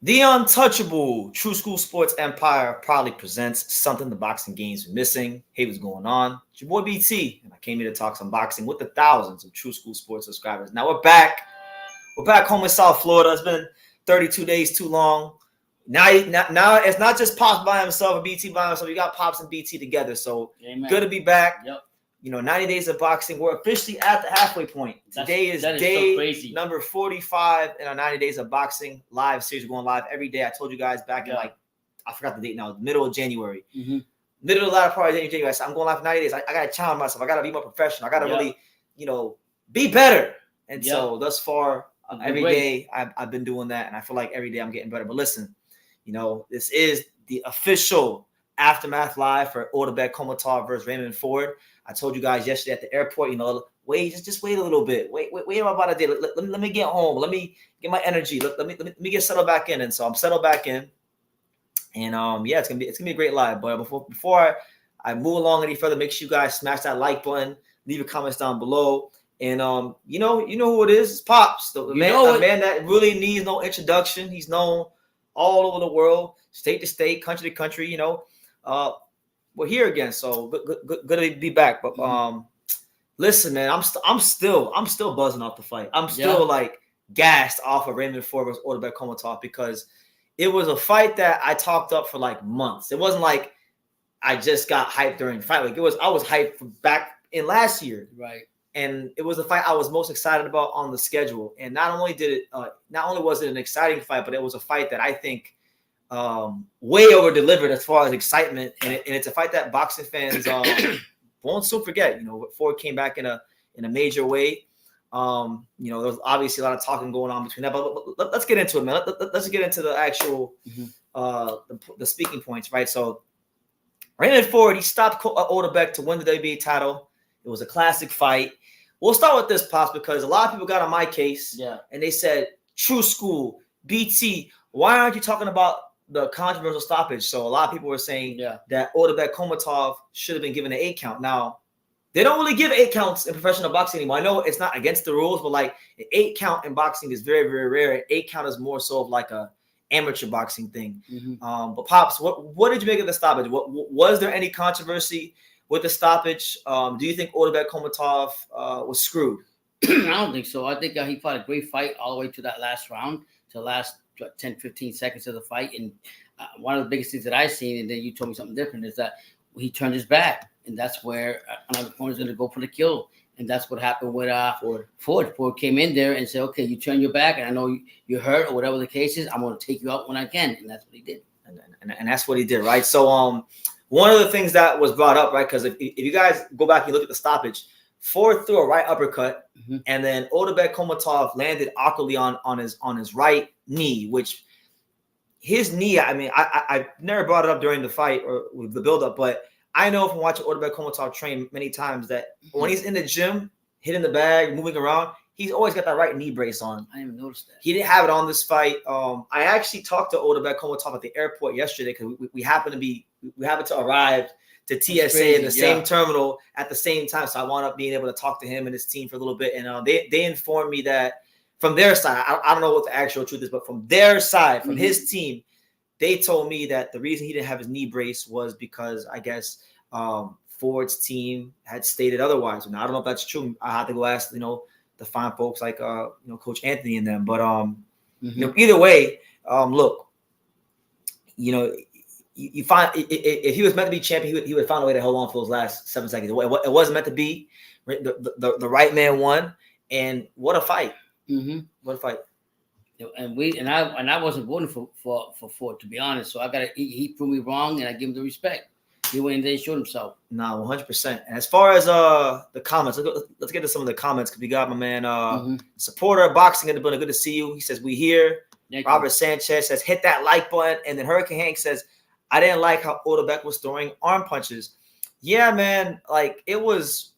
The untouchable True School Sports Empire proudly presents something the boxing games are missing. Hey, what's going on? It's your boy BT, and I came here to talk some boxing with the thousands of True School Sports subscribers. Now we're back. We're back home in South Florida. It's been 32 days too long. Now it's not just Pops by himself or BT by himself. You got Pops and BT together. So Amen. Good to be back. Yep. 90 days of boxing. We're officially at the halfway point. Today is day number 45 in our 90 days of boxing live series. We're going live every day. I told you guys back in I forgot the date now, middle of January. Mm-hmm. Middle of the latter part of January. I said, I'm going live for 90 days. I got to challenge myself. I got to be more professional. I got to really, be better. And so thus far, every day I've been doing that. And I feel like every day I'm getting better. But listen, this is the official Aftermath Live for Otabek Kholmatov versus Raymond Ford. I told you guys yesterday at the airport, wait, just wait a little bit. Wait about a day. Let me get home. Let me get my energy. Let me get settled back in. And so I'm settled back in. And it's gonna be a great live. But before I move along any further, make sure you guys smash that like button, leave your comments down below. And you know who it is. It's Pops, the man that really needs no introduction. He's known all over the world, state to state, country to country. We're here again, so good to be back. But listen, man, I'm still buzzing off the fight. I'm still gassed off of Raymond Ford versus Otabek Kholmatov because it was a fight that I talked up for months. It wasn't like I just got hyped during the fight. I was hyped from back in last year, right? And it was the fight I was most excited about on the schedule. And not only was it an exciting fight, but it was a fight that I think way over delivered as far as excitement, and it's a fight that boxing fans won't soon forget. Ford came back in a major way. There was obviously a lot of talking going on between that, but let's get into it, man. Let's get into the actual the speaking points, right? So Raymond Ford, he stopped Otabek to win the WBA title. It was a classic fight. We'll start with this, Pops, because a lot of people got on my case, and they said, True School, BT, why aren't you talking about the controversial stoppage? So a lot of people were saying that Otabek Kholmatov should have been given an 8 count. Now, they don't really give 8 counts in professional boxing anymore. I know it's not against the rules, but an 8 count in boxing is very, very rare. An 8 count is more so of a amateur boxing thing. Mm-hmm. But Pops, what did you make of the stoppage? Was there any controversy with the stoppage? Do you think Otabek Kholmatov was screwed? I don't think so. I think he fought a great fight all the way to that last round, to the last 10, 15 seconds of the fight. And one of the biggest things that I've seen, and then you told me something different, is that he turned his back. And that's where another opponent's going to go for the kill. And that's what happened with Ford. Ford came in there and said, okay, you turn your back, and I know you're hurt or whatever the case is. I'm going to take you out when I can. And that's what he did. And that's what he did, right? So one of the things that was brought up, right, because if you guys go back and look at the stoppage, Ford threw a right uppercut, and then Otabek Kholmatov landed awkwardly on his right knee, which his knee, I mean, I never brought it up during the fight or with the buildup, but I know from watching Otabek Kholmatov train many times that when he's in the gym, hitting the bag, moving around, he's always got that right knee brace on. I didn't even notice that. He didn't have it on this fight. I actually talked to Otabek Kholmatov at the airport yesterday because we happened to arrive to TSA in the same terminal at the same time. So I wound up being able to talk to him and his team for a little bit. And they informed me that from their side, I don't know what the actual truth is, but from their side, from his team, they told me that the reason he didn't have his knee brace was because I guess Ford's team had stated otherwise. Now, I don't know if that's true. I have to go ask, the fine folks like, Coach Anthony and them. But, either way, look, you find if he was meant to be champion, he would have found a way to hold on for those last 7 seconds. It wasn't meant to be. The right man won, and what a fight! What a fight! And I wasn't voting for Ford, to be honest. So he proved me wrong, and I give him the respect. He went in there and showed himself. Nah, 100%. And as far as the comments, let's get to some of the comments because we got my man supporter of boxing in the building. Good to see you. He says we here. Robert Sanchez says hit that like button, and then Hurricane Hank says I didn't like how Otabek was throwing arm punches. Yeah, man, it was.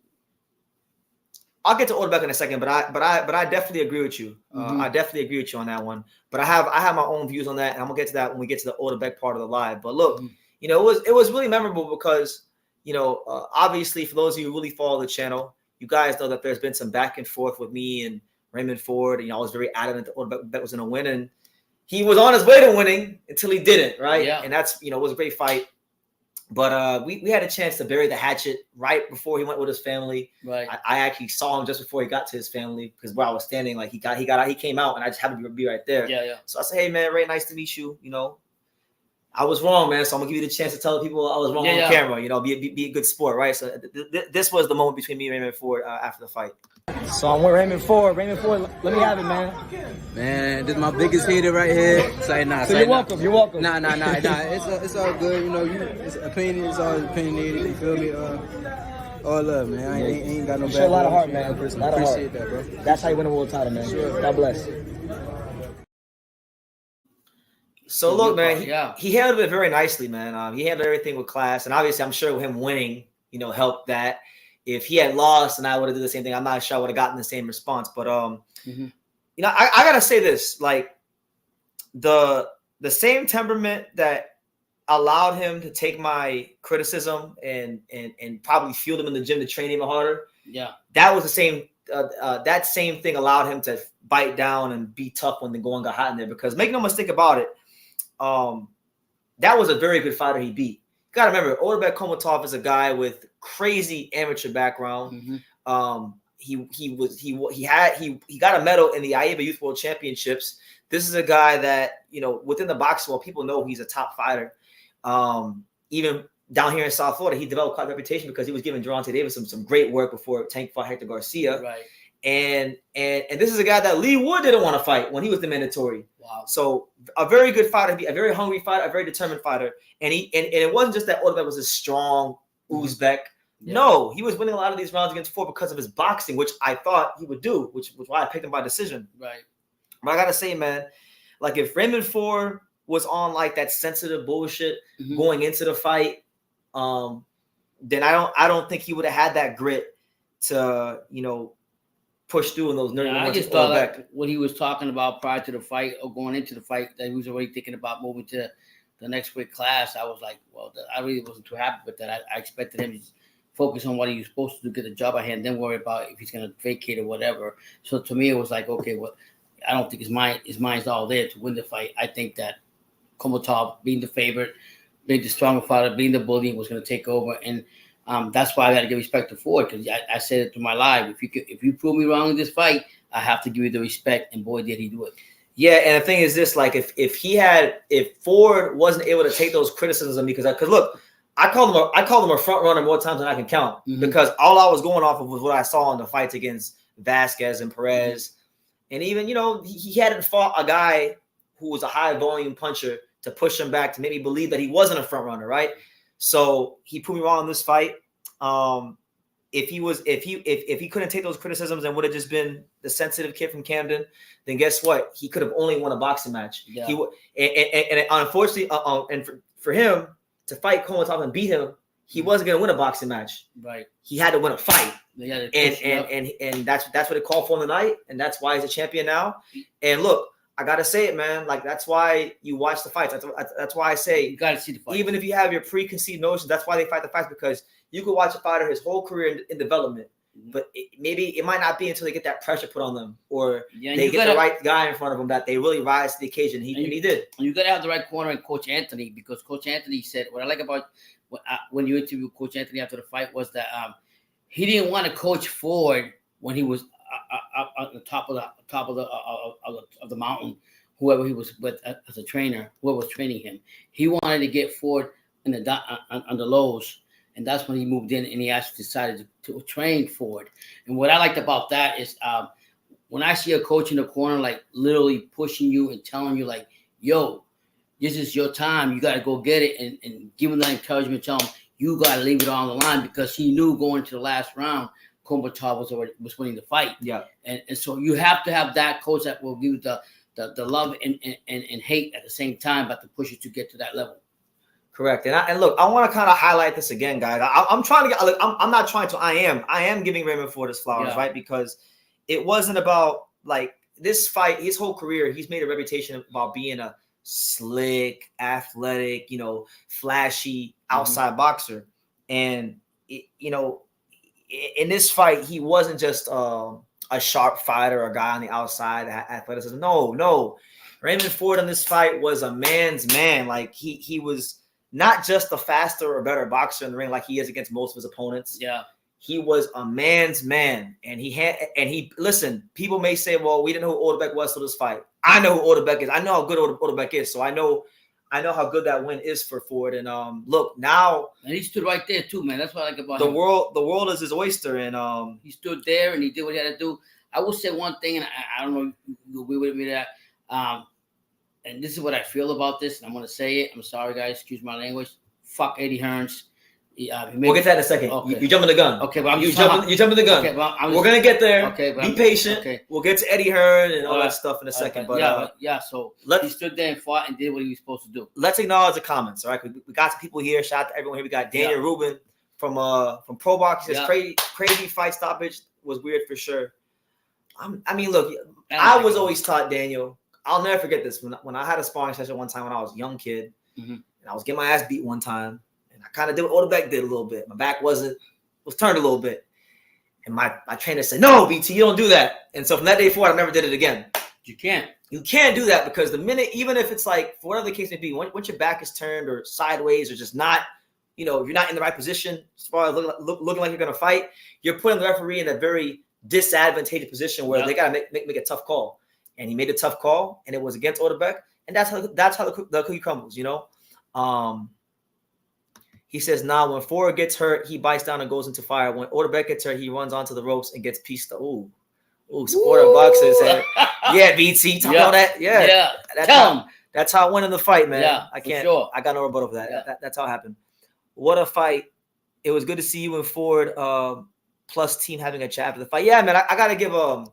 I'll get to Otabek in a second, but I definitely agree with you. I definitely agree with you on that one. But I have my own views on that, and I'm gonna get to that when we get to the Otabek part of the live. But look, it was really memorable because obviously for those of you who really follow the channel, you guys know that there's been some back and forth with me and Raymond Ford. I was very adamant that Otabek was gonna win, and he was on his way to winning until he didn't, right? Yeah. And that's, it was a great fight. But we had a chance to bury the hatchet right before he went with his family. Right. I actually saw him just before he got to his family because where I was standing, like he came out and I just happened to be right there. Yeah. So I said, hey man, Ray, nice to meet you. I was wrong, man. So I'm gonna give you the chance to tell the people I was wrong on camera. Be a good sport, right? So this was the moment between me and Raymond Ford after the fight. So I'm with Raymond Ford. Raymond Ford, let me have it, man. Man, this is my biggest hitter right here. You're welcome. You're welcome. Nah. It's all good. It's opinion. It's all opinionated. You feel me? All love, man. I ain't got no bad. Show a lot of heart, man. Appreciate that, bro. That's how you win a world title, man. Sure. God bless. So look, man, he handled it very nicely, man. He handled everything with class, and obviously, I'm sure him winning, helped that. If he had lost and I would have done the same thing, I'm not sure I would have gotten the same response. But I gotta say this: like the same temperament that allowed him to take my criticism and probably fueled him in the gym to train even harder. Yeah, that was the same. That same thing allowed him to bite down and be tough when the going got hot in there. Because make no mistake about it, that was a very good fighter he beat. You gotta remember, Otabek Kholmatov is a guy with crazy amateur background. He got a medal in the IABA Youth World Championships. This is a guy that, within the boxing world, people know he's a top fighter. Even down here in South Florida, he developed quite a reputation because he was giving Gervonta Davis some great work before Tank fought Hector Garcia. Right. And this is a guy that Lee Wood didn't want to fight when he was the mandatory. Wow. So a very good fighter, a very hungry fighter, a very determined fighter. And it wasn't just that Otabek was a strong Uzbek. Yeah. No, he was winning a lot of these rounds against Ford because of his boxing, which I thought he would do, which was why I picked him by decision. Right. But I gotta say, man, like if Raymond Ford was on like that sensitive bullshit going into the fight, then I don't think he would have had that grit to push through in those nerve. I just thought like what he was talking about prior to the fight or going into the fight, that he was already thinking about moving to the next weight class. I was like, well, I really wasn't too happy with that. I expected him to focus on what he was supposed to do, get the job at hand, then worry about if he's going to vacate or whatever. So to me, it was like, okay, well, I don't think his mind's all there to win the fight. I think that Kholmatov, being the favorite, being the stronger fighter, being the bully, was going to take over. And that's why I got to give respect to Ford, because I said it to my live. If you prove me wrong in this fight, I have to give you the respect. And boy, did he do it. Yeah, and the thing is this: like, if Ford wasn't able to take those criticisms, because look, I called him a front runner more times than I can count, because all I was going off of was what I saw in the fights against Vasquez and Perez, and even he hadn't fought a guy who was a high volume puncher to push him back to make me believe that he wasn't a front runner, right? So he proved me wrong in this fight. If he couldn't take those criticisms and would have just been the sensitive kid from Camden, then guess what? He could have only won a boxing match. Yeah. And unfortunately, and for him to fight Kholmatov and beat him, he wasn't going to win a boxing match. Right. He had to win a fight. And that's what it called for in the night, and that's why he's a champion now. And look, I gotta say it, man. Like, that's why you watch the fights. That's why I say you gotta see the fight. Even if you have your preconceived notions, that's why they fight the fights, because you could watch a fighter his whole career in development, but maybe it might not be until they get that pressure put on them, or they get the right guy in front of them, that they really rise to the occasion. He did. You gotta have the right corner in Coach Anthony, because Coach Anthony said, what I like about when you interviewed Coach Anthony after the fight was that he didn't want to coach Ford when he was at the top of the mountain, whoever he was with as a trainer, whoever was training him. He wanted to get Ford on the lows, and that's when he moved in and he actually decided to train Ford. And what I liked about that is when I see a coach in the corner, like literally pushing you and telling you, like, yo, this is your time, you got to go get it, and give him that encouragement, tell him you got to leave it on the line, because he knew going to the last round, Kholmatov was winning the fight. Yeah. And so you have to have that coach that will give you the love and hate at the same time, but to push you to get to that level. Correct. And look, I want to kind of highlight this again, guys. I'm trying to get. I'm not trying to. I am giving Raymond Ford his flowers, right? Because it wasn't about, like, this fight. His whole career, he's made a reputation about being a slick, athletic, flashy outside boxer. And in this fight, he wasn't just a sharp fighter, a guy on the outside, athleticism. No. Raymond Ford in this fight was a man's man. Like he was not just a faster or better boxer in the ring like he is against most of his opponents. Yeah. He was a man's man. And he listen, people may say, well, we didn't know who Otabek was till this fight. I know who Otabek is. I know how good Otabek is. So I know how good that win is for Ford. And look, now and he stood right there too, man. That's what I like about the him. The world is his oyster. And he stood there and he did what he had to do. I will say one thing, and I don't know if you agree with me that, and this is what I feel about this, and I'm going to say it. I'm sorry, guys. Excuse my language. Fuck Eddie Hearns. We'll get to that in a second. Okay. You're jumping the gun. Okay, but you're jumping the gun. Okay, well, we're going to get there. Okay, but be patient. Okay. We'll get to Eddie Hearn and all that stuff in a second. But so he stood there and fought and did what he was supposed to do. Let's acknowledge the comments, all right? We got some people here. Shout out to everyone here. We got Daniel Rubin from Pro Box. He says crazy fight stoppage was weird for sure. I mean, look, I was always taught, Daniel, I'll never forget this. When I had a sparring session one time when I was a young kid, and I was getting my ass beat one time, and I kind of did what Otabek did a little bit. My back was turned a little bit. And my trainer said, no, BT, you don't do that. And so from that day forward, I never did it again. You can't do that because the minute, even if it's like, for whatever the case may be, once your back is turned or sideways or just not, if you're not in the right position as far as looking like you're going to fight, you're putting the referee in a very disadvantageous position where they got to make a tough call. And he made a tough call, and it was against Otabek, and that's how the cookie crumbles, He says, when Ford gets hurt, he bites down and goes into fire. When Otabek gets hurt, he runs onto the ropes and gets pieced up. Ooh, supporter boxer said, yeah, BT, talk about that. Yeah. That's how I went in the fight, man. Yeah, I can't. Sure. I got no rebuttal for that. Yeah. That's how it happened. What a fight. It was good to see you and Ford plus team having a chat after the fight. Yeah, man, I got to give a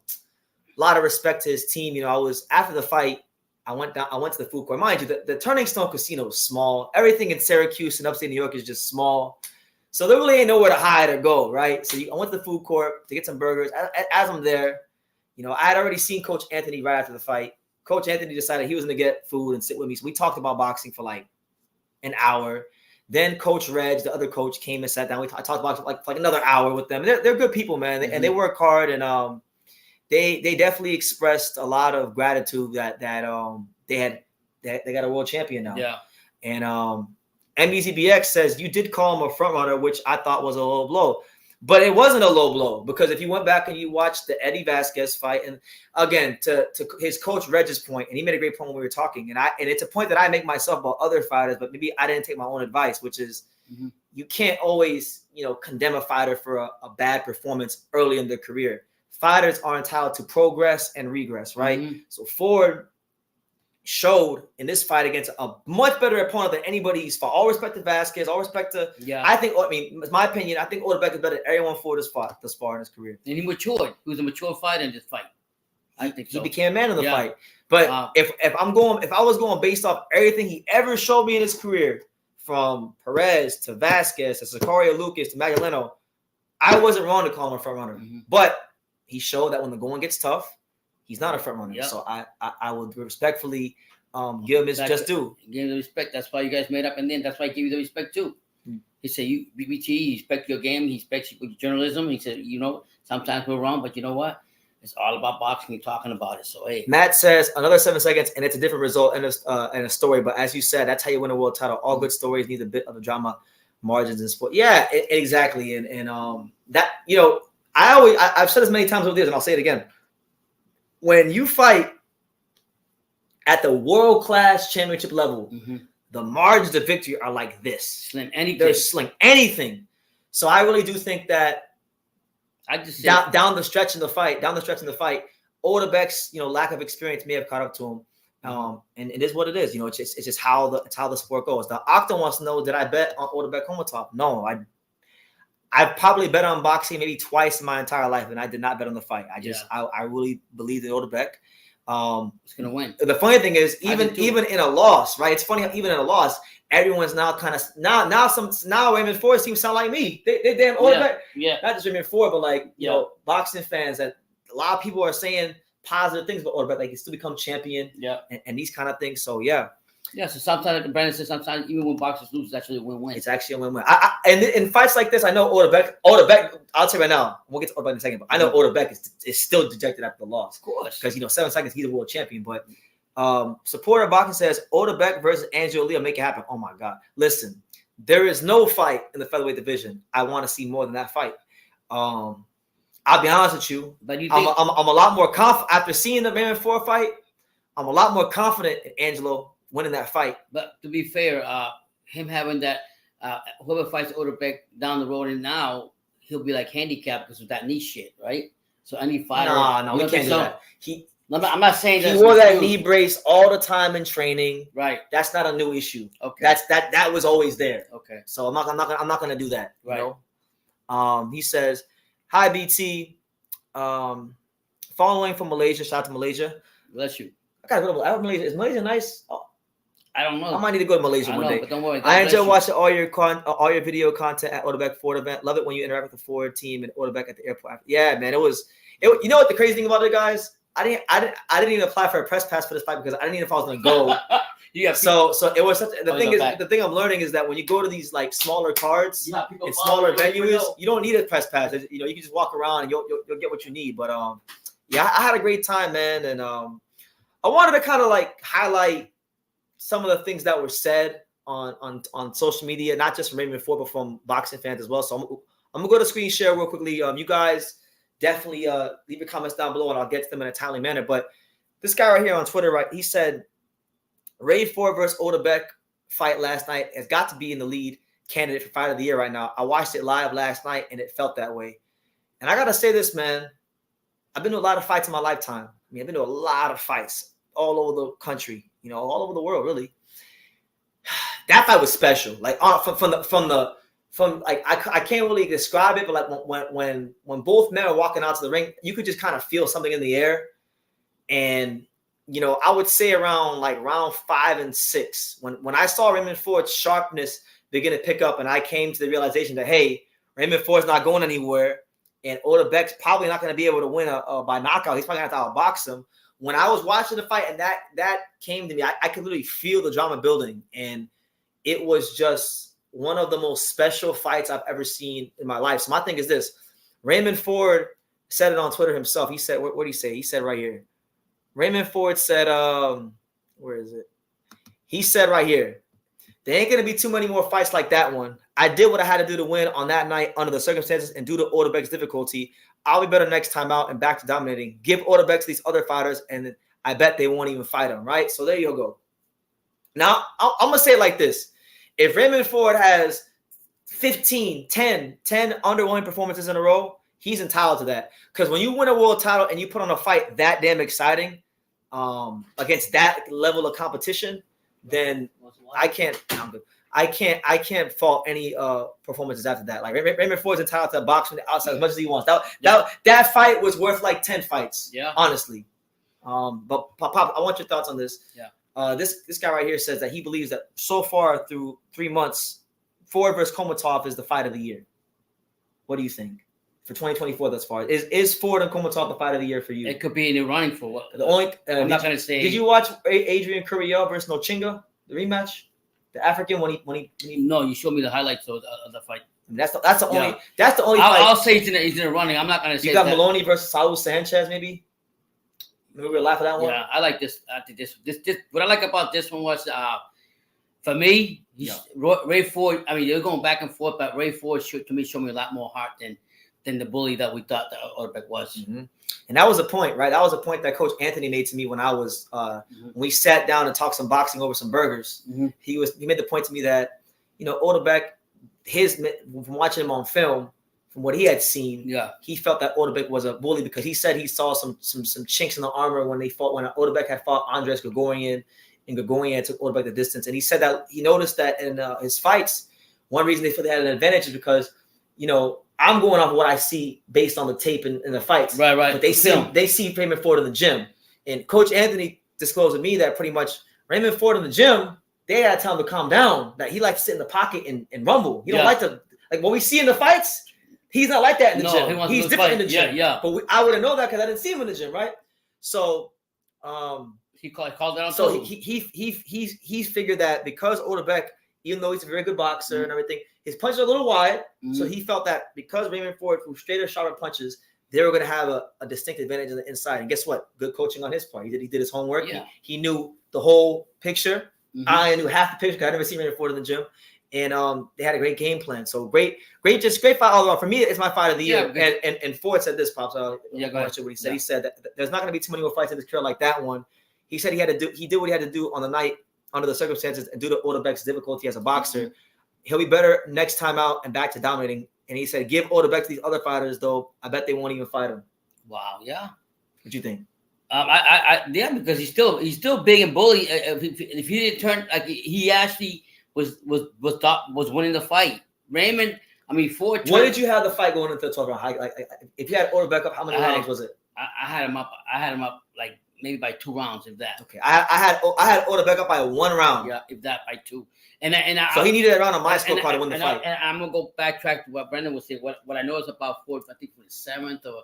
lot of respect to his team. I was after the fight. I went to the food court. Mind you, the Turning Stone Casino is small. Everything in Syracuse and upstate New York is just small. So there really ain't nowhere to hide or go, right? So I went to the food court to get some burgers. As I'm there, I had already seen Coach Anthony right after the fight. Coach Anthony decided he was going to get food and sit with me. So we talked about boxing for like an hour. Then Coach Reg, the other coach, came and sat down. I talked about for like another hour with them. They're good people, man. And they work hard. And they definitely expressed a lot of gratitude that they got a world champion now. Yeah. And MBZBX says you did call him a front runner, which I thought was a low blow. But it wasn't a low blow because if you went back and you watched the Eddie Vasquez fight, and again to his coach Reg's point, and he made a great point when we were talking, and it's a point that I make myself about other fighters, but maybe I didn't take my own advice, which is you can't always condemn a fighter for a bad performance early in their career. Fighters are entitled to progress and regress, right? So Ford showed in this fight against a much better opponent than anybody he's fought. All respect to Vasquez, all respect to it's my opinion. I think Otabek is better than everyone Ford has fought thus far in his career. And he matured. He was a mature fighter in this fight. I think so. He became a man in the fight. But if I was going based off everything he ever showed me in his career, from Perez to Vasquez to Sicario Lucas to Magdaleno, I wasn't wrong to call him a front runner. But he showed that when the going gets tough, he's not a front runner. So I would respectfully give him his just due. Give him the respect. That's why you guys made up, and then that's why he gave you the respect too. He said, "You BBT, he respect your game. He respects your journalism." He said, sometimes we're wrong, but you know what? It's all about boxing. You're talking about it. So hey, Matt says another 7 seconds, and it's a different result and a story. But as you said, that's how you win a world title. All good stories need a bit of the drama margins in sport. Yeah, exactly. And that I've said this many times over the years, and I'll say it again. When you fight at the world-class championship level, the margins of victory are like this. Slim anything. They're slim anything. So I really do think that down the stretch in the fight, Otabek's lack of experience may have caught up to him. And it is what it is. It's just how the sport goes. The Octa wants to know, did I bet on Otabek Kholmatov? No, I probably bet on boxing maybe twice in my entire life, and I did not bet on the fight. I really believe in Otabek. It's gonna win. The funny thing is, even in a loss, right? It's funny how even in a loss, everyone's now kind of now Raymond Ford seems to sound like me. They damn Otabek. Yeah. Not just Raymond Ford, but boxing fans, that a lot of people are saying positive things about Otabek, like he's still become champion. Yeah. And these kind of things. So yeah. Yeah, so sometimes, like Brandon says, sometimes even when boxers lose, it's actually a win-win. It's actually a win-win. And in fights like this, I know Otabek, I'll tell you right now, we'll get to Otabek in a second, but I know Otabek is still dejected after the loss. Of course. Because, 7 seconds, he's a world champion. But Supporter Boxing says Otabek versus Angelo Lee will make it happen. Oh my God. Listen, there is no fight in the featherweight division I want to see more than that fight. I'll be honest with you. But you think I'm a lot more confident after seeing the Raymond Ford fight. I'm a lot more confident in Angelo winning that fight. But to be fair, him having that whoever fights Otabek down the road and now he'll be like handicapped because of that knee shit, right? So any fighter, no, we can't do that. I'm not saying he wore that knee brace all the time in training. Right. That's not a new issue. Okay. That was always there. Okay. So I'm not gonna do that. Right. You know? He says, "Hi BT, following from Malaysia. Shout out to Malaysia. Bless you. I gotta go to Malaysia. Is Malaysia nice? Oh, I don't know. I might need to go to Malaysia one day. But don't worry. I enjoy watching all your video content at Otabek Ford event. Love it when you interact with the Ford team and Otabek at the airport. Yeah, man, it was. You know what the crazy thing about it, guys? I didn't even apply for a press pass for this fight because I didn't even know if I was gonna go. So it was such. The thing I'm learning is that when you go to these like smaller cards and smaller venues, you don't need a press pass. You know, you can just walk around and you'll get what you need. But yeah, I had a great time, man, and I wanted to kind of like highlight some of the things that were said on social media, not just from Raymond Ford, but from boxing fans as well. So I'm gonna go to screen share real quickly. You guys definitely leave your comments down below, and I'll get to them in a timely manner. But this guy right here on Twitter, right, he said Ray Ford versus Otabek fight last night has got to be in the lead candidate for fight of the year right now. I watched it live last night, and it felt that way. And I gotta say this, man. I've been to a lot of fights in my lifetime. I mean, I've been to a lot of fights all over the country, you know, all over the world, really. That fight was special. Like I can't really describe it, but like when both men are walking out to the ring, you could just kind of feel something in the air. And you know, I would say around like round 5 and 6, when I saw Raymond Ford's sharpness begin to pick up, and I came to the realization that hey, Raymond Ford's not going anywhere, and Otabek's probably not going to be able to win by knockout. He's probably going to have to outbox him. When I was watching the fight and that came to me, I could literally feel the drama building, and it was just one of the most special fights I've ever seen in my life. So my thing is this: Raymond Ford said it on Twitter himself. He said, "What did he say?" He said right here. Raymond Ford said, "Where is it?" He said right here, "There ain't gonna be too many more fights like that one. I did what I had to do to win on that night under the circumstances, and due to Otabek's difficulty, I'll be better next time out and back to dominating. Give Otabek to these other fighters, and I bet they won't even fight him." Right? So there you go. Now I'm gonna say it like this: if Raymond Ford has 10 underwhelming performances in a row, he's entitled to that. Because when you win a world title and you put on a fight that damn exciting against that level of competition, then I can't. I'm good. I can't fault any performances after that. Like Raymond Ford's entitled to box from the outside as much as he wants. That fight was worth like 10 fights. Yeah, honestly. But Pop, I want your thoughts on this. Yeah. This guy right here says that he believes that so far through 3 months, Ford versus Kholmatov is the fight of the year. What do you think for 2024 thus far? Is Ford and Kholmatov the fight of the year for you? It could be in the running for what? The only I'm not gonna say. Did you watch Adrian Curiel versus Nochinga, the rematch? The African when he No, you showed me the highlights of the fight. That's the only fight. I'll say he's in the running. I'm not gonna say you got that. Maloney versus Saul Sanchez, maybe. Maybe we'll laugh at that one. Yeah, I like this. I think this. What I like about this one was, for me, Ray Ford. I mean, they're going back and forth, but Ray Ford showed me a lot more heart than the bully that we thought that Otabek was. Mm-hmm. And that was a point, right? That was a point that Coach Anthony made to me when I was when we sat down and talked some boxing over some burgers. Mm-hmm. He made the point to me that, you know, Otabek, from watching him on film, from what he had seen, he felt that Otabek was a bully because he said he saw some chinks in the armor when Otabek had fought Andres Gregorian, and Gregorian took Otabek the distance. And he said that he noticed that in his fights, one reason they felt they had an advantage is because, you know, I'm going off what I see based on the tape in the fights. Right. But they see Raymond Ford in the gym. And Coach Anthony disclosed to me that pretty much Raymond Ford in the gym, they had to tell him to calm down, that he likes to sit in the pocket and rumble. He don't like to, like what we see in the fights, he's not like that in the gym. He's different in the gym. Yeah. But I wouldn't know that because I didn't see him in the gym, right? So he called down. So he figured that because Otabek, even though he's a very good boxer and everything, his punches are a little wide. So he felt that because Raymond Ford threw straighter, sharper punches, they were going to have a distinct advantage on the inside. And guess what? Good coaching on his part. He did his homework. Yeah. He knew the whole picture. Mhm. I knew half the picture because I never seen Raymond Ford in the gym. And they had a great game plan. So great fight all around. For me, it's my fight of the year. And Ford said this, Pops. Yeah, go ahead. What he said. He said that there's not going to be too many more fights in this career like that one. He said he did what he had to do on the night under the circumstances and due to Otabek's difficulty as a boxer. He'll be better next time out and back to dominating. And he said, give Otabek to these other fighters, though. I bet they won't even fight him. Wow, yeah. What you think? Yeah, because he's still big and bully. If he didn't turn like he actually was winning the fight. Raymond, Ford. What did you have the fight going into the 12th round? Like, if you had Otabek up, how many rounds was it? I had him up like maybe by 2 rounds, if that. Okay, I had Otabek up by 1 round. Yeah, if that, by 2. So he needed a round on my scorecard to win the fight. And I'm gonna go backtrack to what Brendan was saying. What I know is about Ford. I think for the 7th or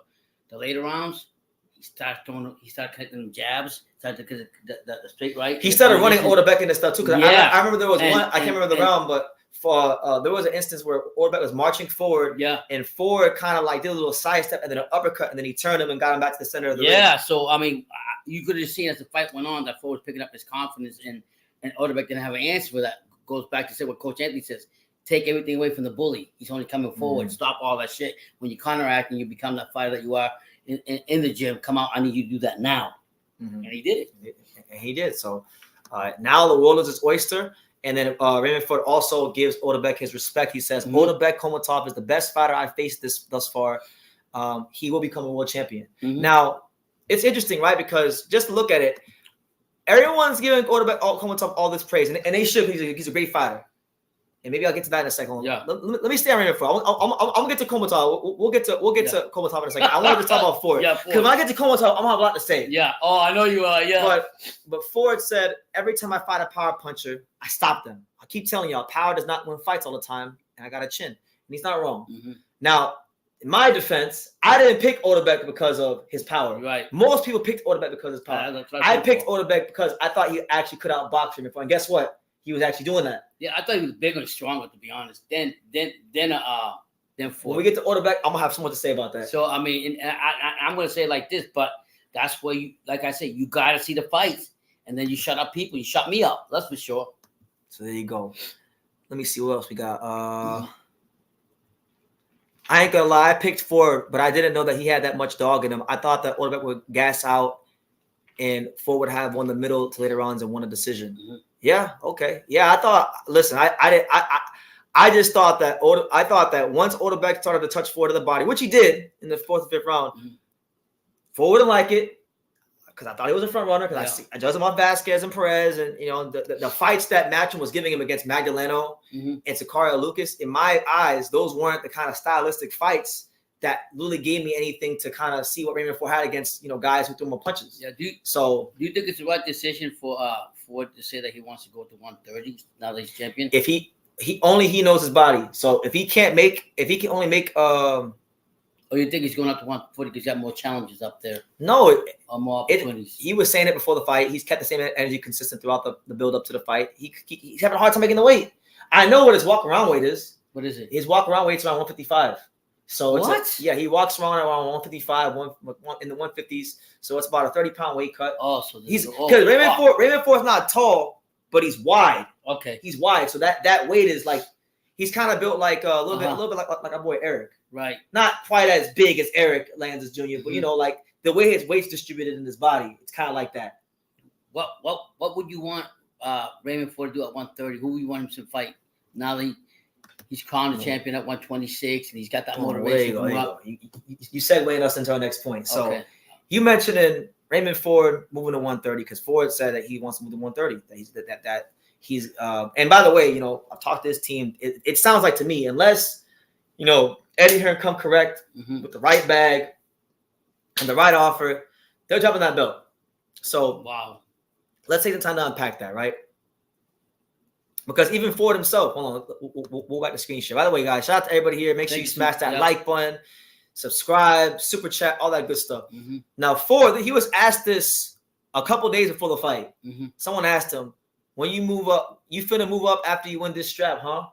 the later rounds, he started cutting them jabs. Started to the straight right. He started running Otabek into stuff too. Because I remember there was one. I can't remember the round, but for there was an instance where Otabek was marching forward. Yeah. And Ford kind of like did a little side step and then an uppercut, and then he turned him and got him back to the center of the ring. Yeah. So you could have seen as the fight went on that Ford was picking up his confidence, and Otabek didn't have an answer for that. Goes back to say what Coach Anthony says: take everything away from the bully. He's only coming forward. Stop all that shit. When you counteract and you become that fighter that you are in the gym, come out. I need you to do that now. And he did it. And he did. So now the world is his oyster. And then Raymond Ford also gives Otabek his respect. He says, Otabek Kholmatov is the best fighter I've faced thus far. He will become a world champion. Now, it's interesting, right? Because just look at it. Everyone's giving Otabek Kholmatov all this praise, and they should. He's a great fighter. And maybe I'll get to that in a second. Yeah. Let me stay on Raymond Ford. I'm gonna get to Kholmatov. We'll get to Kholmatov in a second. I want to talk about Ford. Because when I get to Kholmatov, I'm gonna have a lot to say. Yeah. Oh, I know you are. Yeah. But Ford said every time I fight a power puncher, I stop them. I keep telling y'all, power does not win fights all the time, and I got a chin. And he's not wrong. Now, in my defense, I didn't pick Otabek because of his power. Right. Most people picked Otabek because of his power. I picked Otabek because I thought he actually could outbox him. And guess what? He was actually doing that. Yeah, I thought he was bigger and stronger, to be honest. Then Ford. When we get to Otabek, I'm gonna have so much to say about that. So I'm gonna say it like this, but that's where you, like I said, you gotta see the fights, and then you shut up people. You shut me up. That's for sure. So there you go. Let me see what else we got. I ain't gonna lie, I picked Ford, but I didn't know that he had that much dog in him. I thought that Otabek would gas out and Ford would have won the middle to later rounds and won a decision. Yeah, okay. Yeah, I thought. Listen, I just thought that once Otabek started to touch Ford to the body, which he did in the 4th and 5th round, Ford wouldn't like it because I thought he was a front runner. Because I judged him on Vasquez and Perez, and the fights that Matcham was giving him against Magdaleno and Sicario Lucas. In my eyes, those weren't the kind of stylistic fights that really gave me anything to kind of see what Raymond Ford had against guys who threw more punches. Yeah. Do you think it's the right decision for Ford to say that he wants to go to 130 now that he's champion? If he knows his body. So if he can only make Or you think he's going up to 140 because you have more challenges up there? No, or more opportunities. He was saying it before the fight. He's kept the same energy consistent throughout the build up to the fight. He's having a hard time making the weight. I know what his walk around weight is. What is it? His walk around weight's around 155. So what? He walks around 155, in the 150s. So it's about a 30-pound weight cut. Oh, so because Raymond Ford's not tall, but he's wide. Okay, he's wide. So that weight is like he's kind of built like a little bit like our boy Eric. Right. Not quite as big as Eric Landes Jr., but like the way his weight's distributed in his body, it's kind of like that. What would you want Raymond Ford to do at 130? Who would you want him to fight? Now that he's crowned the champion at 126, and he's got that motivation. You segueing us into our next point. So you mentioned Raymond Ford moving to 130 because Ford said that he wants to move to 130. That he's and by the way, I've talked to his team. It sounds like to me, unless Eddie Hearn come correct with the right bag and the right offer, they're dropping that belt. So let's take the time to unpack that, right? Because even Ford himself, hold on, we'll back the screen share. By the way, guys, shout out to everybody here. Make sure you smash that like button, subscribe, super chat, all that good stuff. Now, Ford, he was asked this a couple days before the fight. Someone asked him, when you move up, you finna move up after you win this strap, huh?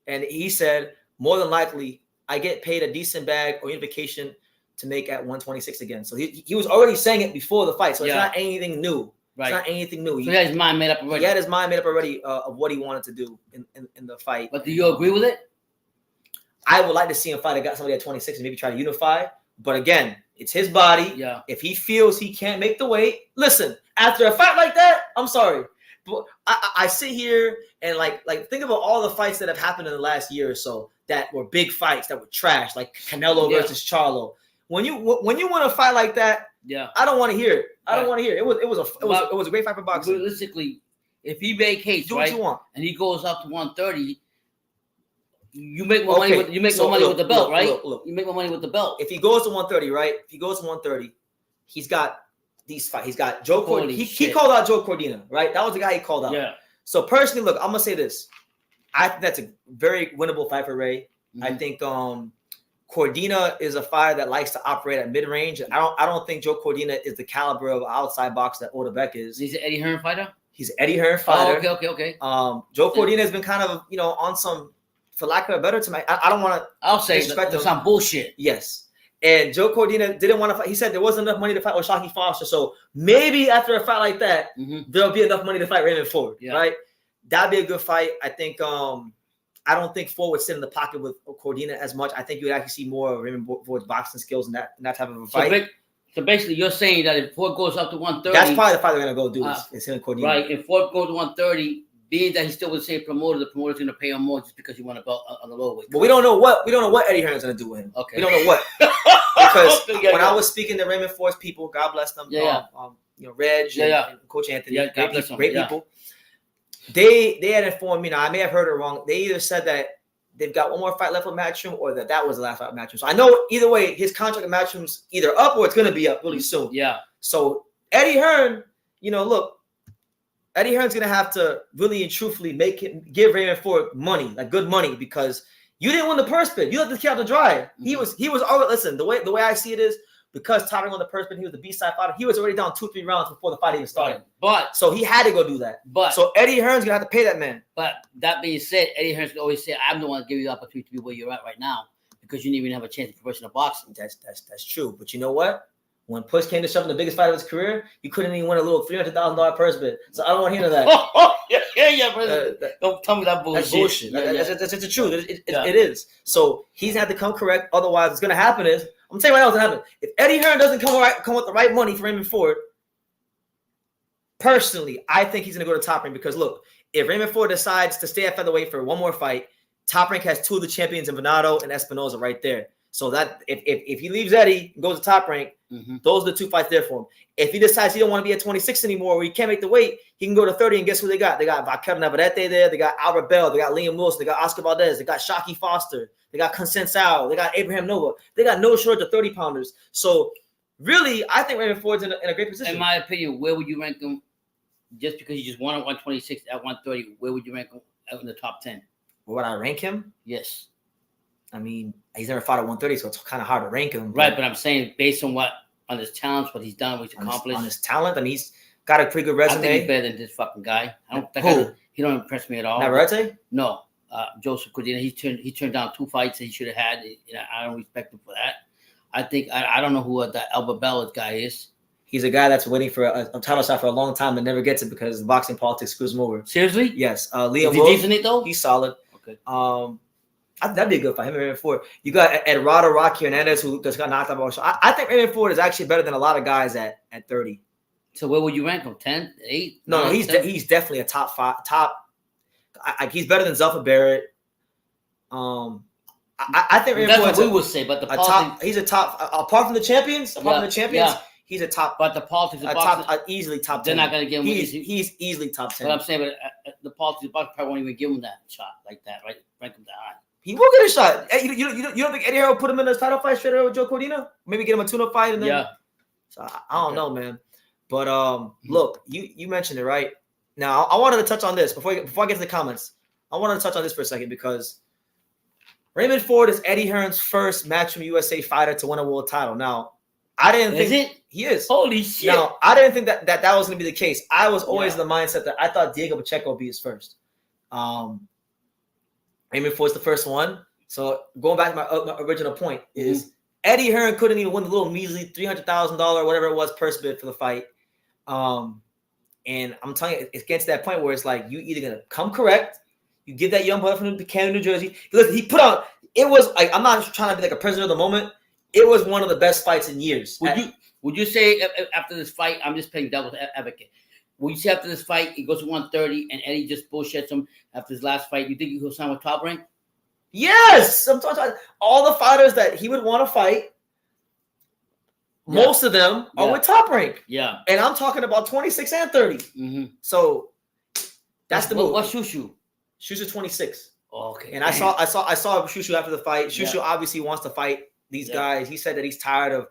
And he said, more than likely, I get paid a decent bag or unification to make at 126 again. So he was already saying it before the fight. So it's Yeah. not anything new. Right. It's not anything new. So he had his mind made up already. He had his mind made up already of what he wanted to do in the fight. But do you agree with it? I would like to see him fight somebody at 26 and maybe try to unify. But again, it's his body. Yeah. If he feels he can't make the weight, listen, after a fight like that, I'm sorry. But I sit here and like think about all the fights that have happened in the last year or so that were big fights that were trash, like Canelo versus Charlo. When you want to fight like that, I don't want to hear it. I don't want to hear it. It was a great fight for boxing. Realistically, if he vacates, do what you want, and he goes up to 130, you make more money. You make more money with the belt, right? Look. You make more money with the belt. If he goes to 130, right? If he goes to 130, he's got these fights. He's got Joe Cordina. He called out Joe Cordina, right? That was the guy he called out. Yeah. So personally, look, I'm gonna say this. I think that's a very winnable fight for Ray. Mm-hmm. I think Cordina is a fighter that likes to operate at mid-range. I don't think Joe Cordina is the caliber of outside boxer that Otabek is. He's an Eddie Hearn fighter? He's an Eddie Hearn fighter. Oh, okay. Joe Cordina has been kind of, on some, for lack of a better term, I don't want to. I'll say that's some bullshit. Yes. And Joe Cordina didn't want to fight. He said there wasn't enough money to fight with Shockey Foster. So maybe after a fight like that, there'll be enough money to fight Raymond Ford, right? That'd be a good fight. I think I don't think Ford would sit in the pocket with Cordina as much. I think you would actually see more of Raymond Ford's boxing skills in that type of a fight. So basically, you're saying that if Ford goes up to 130, that's probably the fight they're gonna go do. Is him and Cordina, right? If Ford goes to 130, being that he's still with the same promoter, the promoter's gonna pay him more just because he won a belt on the lower weight. But we don't know what Eddie Hearn's gonna do with him. Okay, we don't know what because when I was speaking to Raymond Ford's people, God bless them, Reg, and Coach Anthony, great people. They had informed me. Now I may have heard it wrong. They either said that they've got one more fight left with Matchroom, or that was the last fight with Matchroom. So I know either way, his contract with Matchroom's either up or it's going to be up really soon. Yeah. So Eddie Hearn, look, Eddie Hearn's going to have to really and truthfully give Raymond Ford money, like good money, because you didn't win the purse bid. You let the kid out to dry. He was already, listen, the way I see it is, because Tyron won the purse bid, he was the B-side fighter. He was already down 2-3 rounds before the fight even started. But so he had to go do that. So Eddie Hearn's gonna have to pay that man. But that being said, Eddie Hearn's always say, "I'm the one to give you the opportunity to be where you're at right now because you didn't even have a chance in professional boxing." That's true. But you know what? When push came to shove in the biggest fight of his career, you couldn't even win a little $300,000 purse bid. So I don't want to hear that. Brother. Don't tell me that bullshit. That's bullshit. That's the truth. It is. So he's had to come correct. Otherwise, what's gonna happen is, I'm telling you right now what's gonna happen. If Eddie Hearn doesn't come with the right money for Raymond Ford, personally, I think he's gonna go to Top Rank because look, if Raymond Ford decides to stay at featherweight for one more fight, Top Rank has two of the champions in Venado and Espinoza right there. So that if he leaves Eddie and goes to Top Rank, those are the two fights there for him. If he decides he don't want to be at 26 anymore, or he can't make the weight, he can go to 30. And guess who they got? They got Vaquero Navarrete there. They got Albert Bell. They got Liam Wilson. They got Oscar Valdez. They got Shockey Foster. They got Consensual. They got Abraham Nova. They got no shortage of 30-pounders. So really, I think Raymond Ford's in a great position. In my opinion, where would you rank him? Just because he just won at 126 at 130, where would you rank him in the top 10? Where would I rank him? Yes. I mean, he's never fought at 130, so it's kind of hard to rank him. Right, but I'm saying based on his talents, what he's done, what he's accomplished. On his talent, I mean, he's got a pretty good resume. I think he's better than this fucking guy. I don't think he don't impress me at all. Navarrete? No. Joseph Cordina, he turned down 2 fights that he should have had. I don't respect him for that. I think I don't know who that Albert Bell guy is. He's a guy that's waiting for a title shot for a long time and never gets it because boxing politics screws him over. Seriously? Yes. Liam Is he decent though? He's solid. Okay. That'd be a good fight. Him and Raymond Ford. You got Eduardo Rocky Hernandez, who just got knocked out by a shot. I think Raymond Ford is actually better than a lot of guys at 30. So where would you rank him? 10, 8? No, he's definitely a top 5. He's better than Zelfa Barrett. I think Raymond Ford. That's what we would say, but he's a top. Apart from the champions, he's a top. But the politics of boxing, easily top 10. They're not going to give him. He's easily top 10. But I'm saying, the politics of boxing probably won't even give him that shot like that, right? Rank him that high. He will get a shot. You don't think Eddie Hearn will put him in a title fight straight away with Joe Cordina? Maybe get him a tune-up fight and then. Yeah. So I don't know, man. But look, you mentioned it right. Now I wanted to touch on this before I get to the comments. I wanted to touch on this for a second because Raymond Ford is Eddie Hearn's first Matchroom USA fighter to win a world title. Now I didn't think he is. Holy shit! Now I didn't think that was going to be the case. I was always in the mindset that I thought Diego Pacheco would be his first. Raymond Ford's the first one. So going back to my original point is Eddie Hearn couldn't even win the little measly $300,000 whatever it was purse bid for the fight. And I'm telling you, it gets to that point where it's like you either gonna come correct, you give that young brother from Camden, New Jersey. Listen, he put on. It was like I'm not trying to be like a prisoner of the moment. It was one of the best fights in years. Would you say after this fight, I'm just playing devil's advocate. Would you say after this fight, he goes to 130 and Eddie just bullshits him after his last fight? You think he'll sign with Top Rank? Yes, I'm talking about all the fighters that he would want to fight. Yeah. Most of them are with Top Rank. Yeah, and I'm talking about 26 and 30. Mm-hmm. So that's the move. What's Shushu? Shushu 26. Oh, okay. And I saw Shushu after the fight. Shushu obviously wants to fight these guys. He said that he's tired of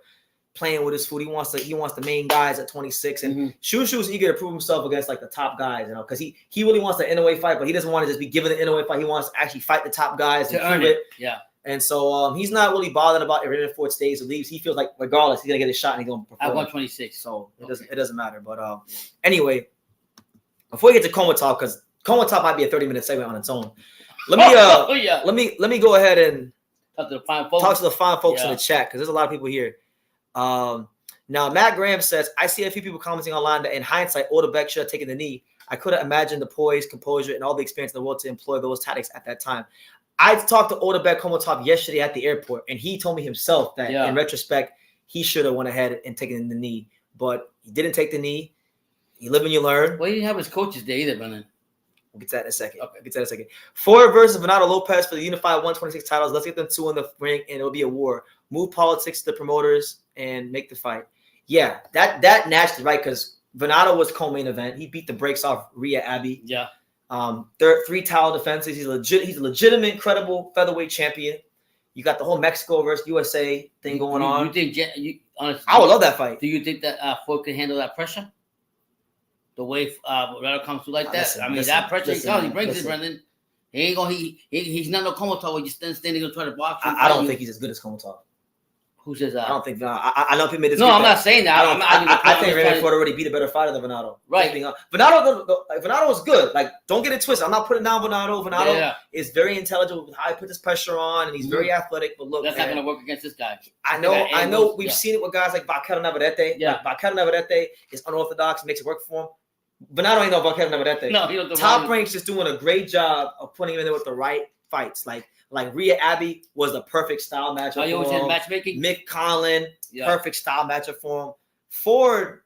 playing with his food. He wants the main guys at 26. And Shushu's eager to prove himself against like the top guys, because he really wants the Inoue fight, but he doesn't want to just be given the Inoue fight. He wants to actually fight the top guys to earn it. Yeah. And so he's not really bothered about if Raymond Ford stays or leaves. He feels like regardless, he's gonna get a shot and he's gonna perform. At 126. So it doesn't matter. But anyway, before we get to Kholmatov, because Kholmatov might be a 30-minute segment on its own. Let me let me go ahead and talk to the fine folks in the chat, because there's a lot of people here. Now Matt Graham says, I see a few people commenting online that in hindsight, Otabek should have taken the knee. I couldn't imagine the poise, composure, and all the experience in the world to employ those tactics at that time. I talked to Otabek Kholmatov yesterday at the airport, and he told me himself that in retrospect, he should have went ahead and taken the knee, but he didn't take the knee. You live and you learn. Well, he didn't have his coaches day either, Brennan. We'll get to that in a second. Okay. Ford versus Venado Lopez for the unified 126 titles. Let's get them two in the ring, and it'll be a war. Move politics to the promoters and make the fight. Yeah, that naturally, right? Because Venado was co-main event. He beat the brakes off Rhea Abbey. Yeah. 3 title defenses. He's a legitimate, credible featherweight champion. You got the whole Mexico versus USA thing going on. Honestly, I would love that fight. Do you think that Ford can handle that pressure? The way Venado comes through like that. That pressure. He brings it, Brendan. He ain't gonna. He's not no Kholmatov where you standing and try to box. I don't think he's as good as Kholmatov. Who says that? I don't think. I know people made this. No, I'm not saying that. I think Raymond Ford already beat a better fighter than Venado. Right. Venado is good. Like, don't get it twisted. I'm not putting down Venado. Venado is very intelligent with how he puts his pressure on, and he's very athletic. But look, that's not going to work against this guy. I know. We've seen it with guys like Vaquero Navarrete. Yeah. Like, Vaquero Navarrete is unorthodox, makes it work for him. Venado ain't no Vaquero Navarrete. No, he don't. Top Rank's just doing a great job of putting him in there with the right fights. Like Rhea Abbey was the perfect style matchup. You always had matchmaking? Mick Conlon, perfect style matchup for him. Ford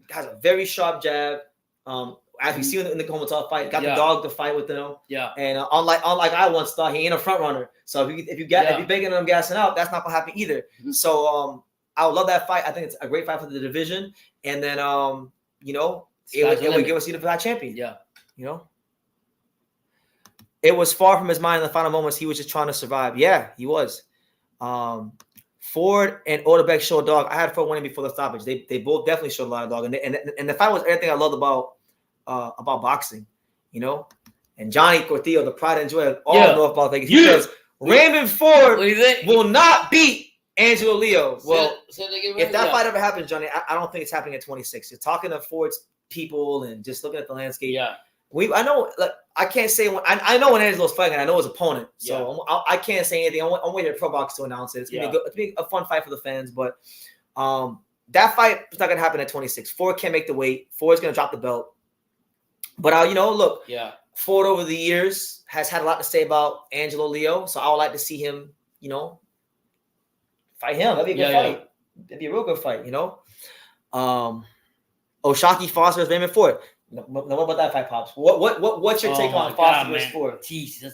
has a very sharp jab. As we see in the Kholmatov fight, got the dog to fight with them. Yeah. And unlike I once thought, he ain't a front runner. So if you're begging him gassing out, that's not gonna happen either. Mm-hmm. So I would love that fight. I think it's a great fight for the division. And then it would give us the unified champion. Yeah. It was far from his mind in the final moments. He was just trying to survive. Yeah, he was. Ford and Otabek showed dog. I had Ford winning before the stoppage. They both definitely showed a lot of dog. And the fight was everything I loved about boxing, And Johnny Cortillo, the pride and joy of all North Ball Vegas. He says Raymond Ford will not beat Angelo Leo. Well, if that fight ever happens, Johnny, I don't think it's happening at 26. You're talking to Ford's people and just looking at the landscape. Yeah. I know, I can't say when I know when Angelo's fighting. I know his opponent, so I can't say anything. I'm waiting for Pro Box to announce it. It's gonna be a fun fight for the fans, but that fight is not gonna happen at 26. Ford can't make the weight. Ford's gonna drop the belt. But Ford over the years has had a lot to say about Angelo Leo, so I would like to see him, fight him. That'd be a good fight. That'd be a real good fight, Oshaki Foster versus Raymond Ford. No, what about that fight, Pops? What's your take on Foster versus Ford? Jesus.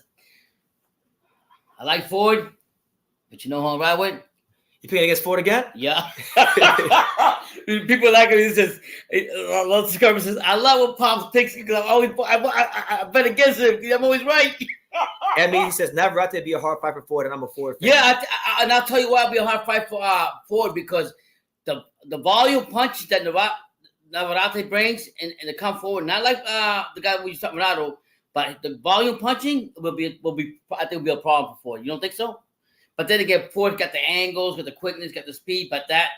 I like Ford, but you know who I'm right with? You picking against Ford again? Yeah. People like him. He says, I love what Pops picks because I bet against him. I'm always right. And he says, Navarrete would be a hard fight for Ford, and I'm a Ford fan. Yeah, and I'll tell you why it'll be a hard fight for Ford, because the volume punch that Navarrete brings and to come forward, not like the guy we used to Venado, but the volume punching will be I think will be a problem for Ford. You don't think so? But then again, Ford's got the angles, got the quickness, got the speed, but that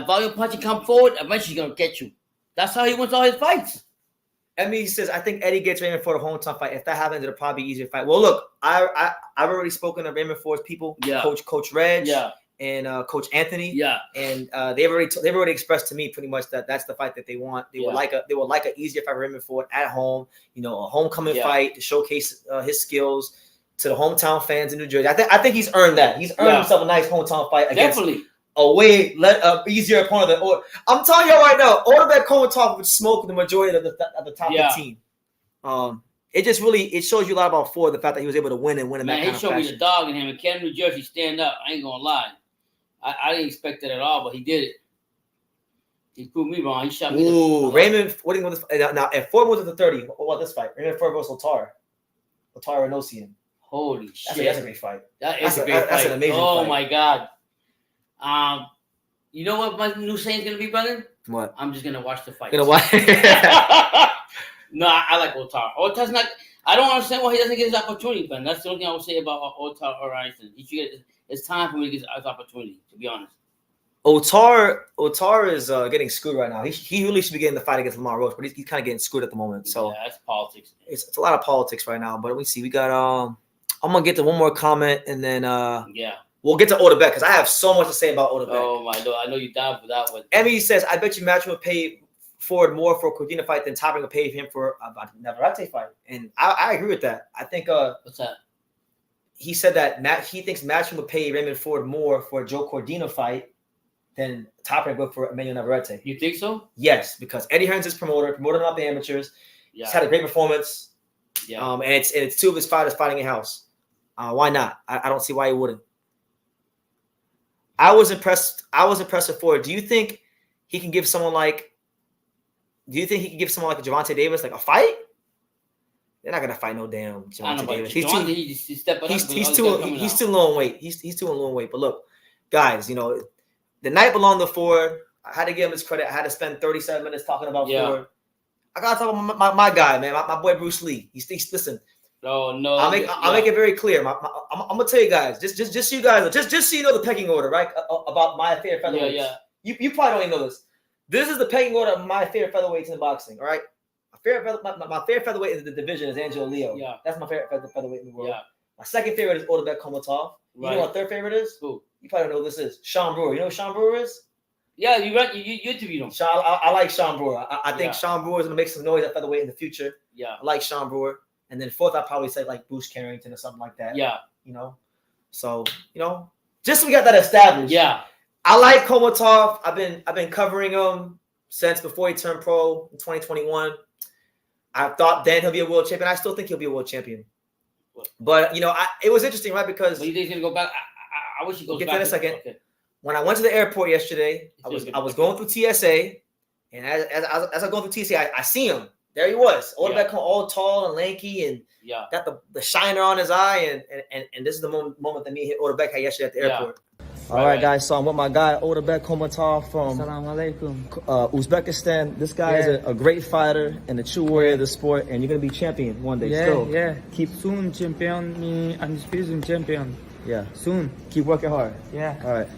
volume punching come forward, eventually gonna get you. That's how he wins all his fights. He says, I think Eddie gets Raymond Ford a hometown fight. If that happens, it'll probably be easier fight. Well, look, I've already spoken to Raymond Ford's people, Coach Reg, and Coach Anthony. Yeah. And they've already expressed to me pretty much that that's the fight that they want. They would like an easier fight for Raymond Ford at home. You know, a homecoming fight to showcase his skills to the hometown fans in New Jersey. I think he's earned that. He's earned himself a nice hometown fight against a way easier opponent than I'm telling you right now, Otabek Kholmatov would smoke the majority of the top 15. It shows you a lot about Ford, the fact that he was able to win in that kind of fashion. He showed me the dog in him. And Canton, New Jersey, stand up. I ain't gonna lie. I didn't expect that at all, but he did it. He proved me wrong. He shot me. Ooh, Raymond. What do you want this? Now, if Ford was at the 30, what about this fight? Raymond Ford versus Otar Renosian. Holy shit! That's a great fight. That's a great fight. That's an amazing fight. Oh my god. You know what my new saying's gonna be, brother? What? I'm just gonna watch the fight. Gonna watch. No, I like Otar. Otar's not. I don't understand why he doesn't get his opportunity, man. That's the only thing I would say about Otar or Einstein. He should get. It's time for me to get his opportunity. To be honest. Otar is getting screwed right now. He really should be getting the fight against Lamar Roach, but he's kind of getting screwed at the moment. So yeah, that's politics. It's a lot of politics right now. But let me see. We got I'm gonna get to one more comment and then we'll get to Otabek because I have so much to say about Otabek. Oh my lord, I know you're down for that one. Emmy says, I bet you Matchroom would pay Ford more for a Cordina fight than Topping would pay him for a Navarrete fight. And I agree with that. I think what's that? He said that he thinks Matchroom would pay Raymond Ford more for a Joe Cordina fight than Topping would for Emmanuel Navarrete. You think so? Yes, because Eddie Hearn's his promoted out the amateurs. Yeah. He's had a great performance. Yeah. And it's two of his fighters fighting in house. Why not? I don't see why he wouldn't. I was impressed with Ford. Do you think he can give someone like a Gervonta Davis like a fight? They're not gonna fight no damn Gervonta Davis. He's too low in weight. He's too low in weight. But look, guys, you know, the night belonged to Ford. I had to give him his credit. I had to spend 37 minutes talking about Ford. I gotta talk about my guy, man, my boy Bruce Lee. He's listen. No. I'll make it very clear. I'm gonna tell you guys, just so you guys, just so you know the pecking order, right? About my favorite featherweights. Yeah. You probably don't even know this. This is the pecking order of my favorite featherweights in boxing. All right. My favorite featherweight in the division is Angelo Leo. Yeah. That's my favorite featherweight in the world. Yeah. My second favorite is Otabek Kholmatov. You know what third favorite is? Who? You probably don't know who this is. Sean Brewer. You know who Sean Brewer is? Yeah, you interviewed him. I like Sean Brewer. I think Sean Brewer is gonna make some noise at featherweight in the future. Yeah. I like Sean Brewer. And then fourth, I'd probably say like Bruce Carrington or something like that. Yeah. You know? So, you know, just so we got that established. Yeah. I like Kholmatov. I've been covering him since before he turned pro in 2021. I thought then he'll be a world champion. I still think he'll be a world champion. But, you know, it was interesting, right? Because you think he's going to go back? I wish he goes back. Get that in a second. Okay. When I went to the airport yesterday, I was going through TSA. And as I go through TSA, I see him. There he was, Otabek, all tall and lanky, and got the shiner on his eye, and this is the moment that me hit Otabek had yesterday at the airport. All right, guys. So I'm with my guy Otabek Kholmatov from Uzbekistan. This guy is a great fighter and a true warrior of the sport, and you're gonna be champion one day. Keep soon champion, me undisputed champion. Yeah, soon. Keep working hard. Yeah. All right.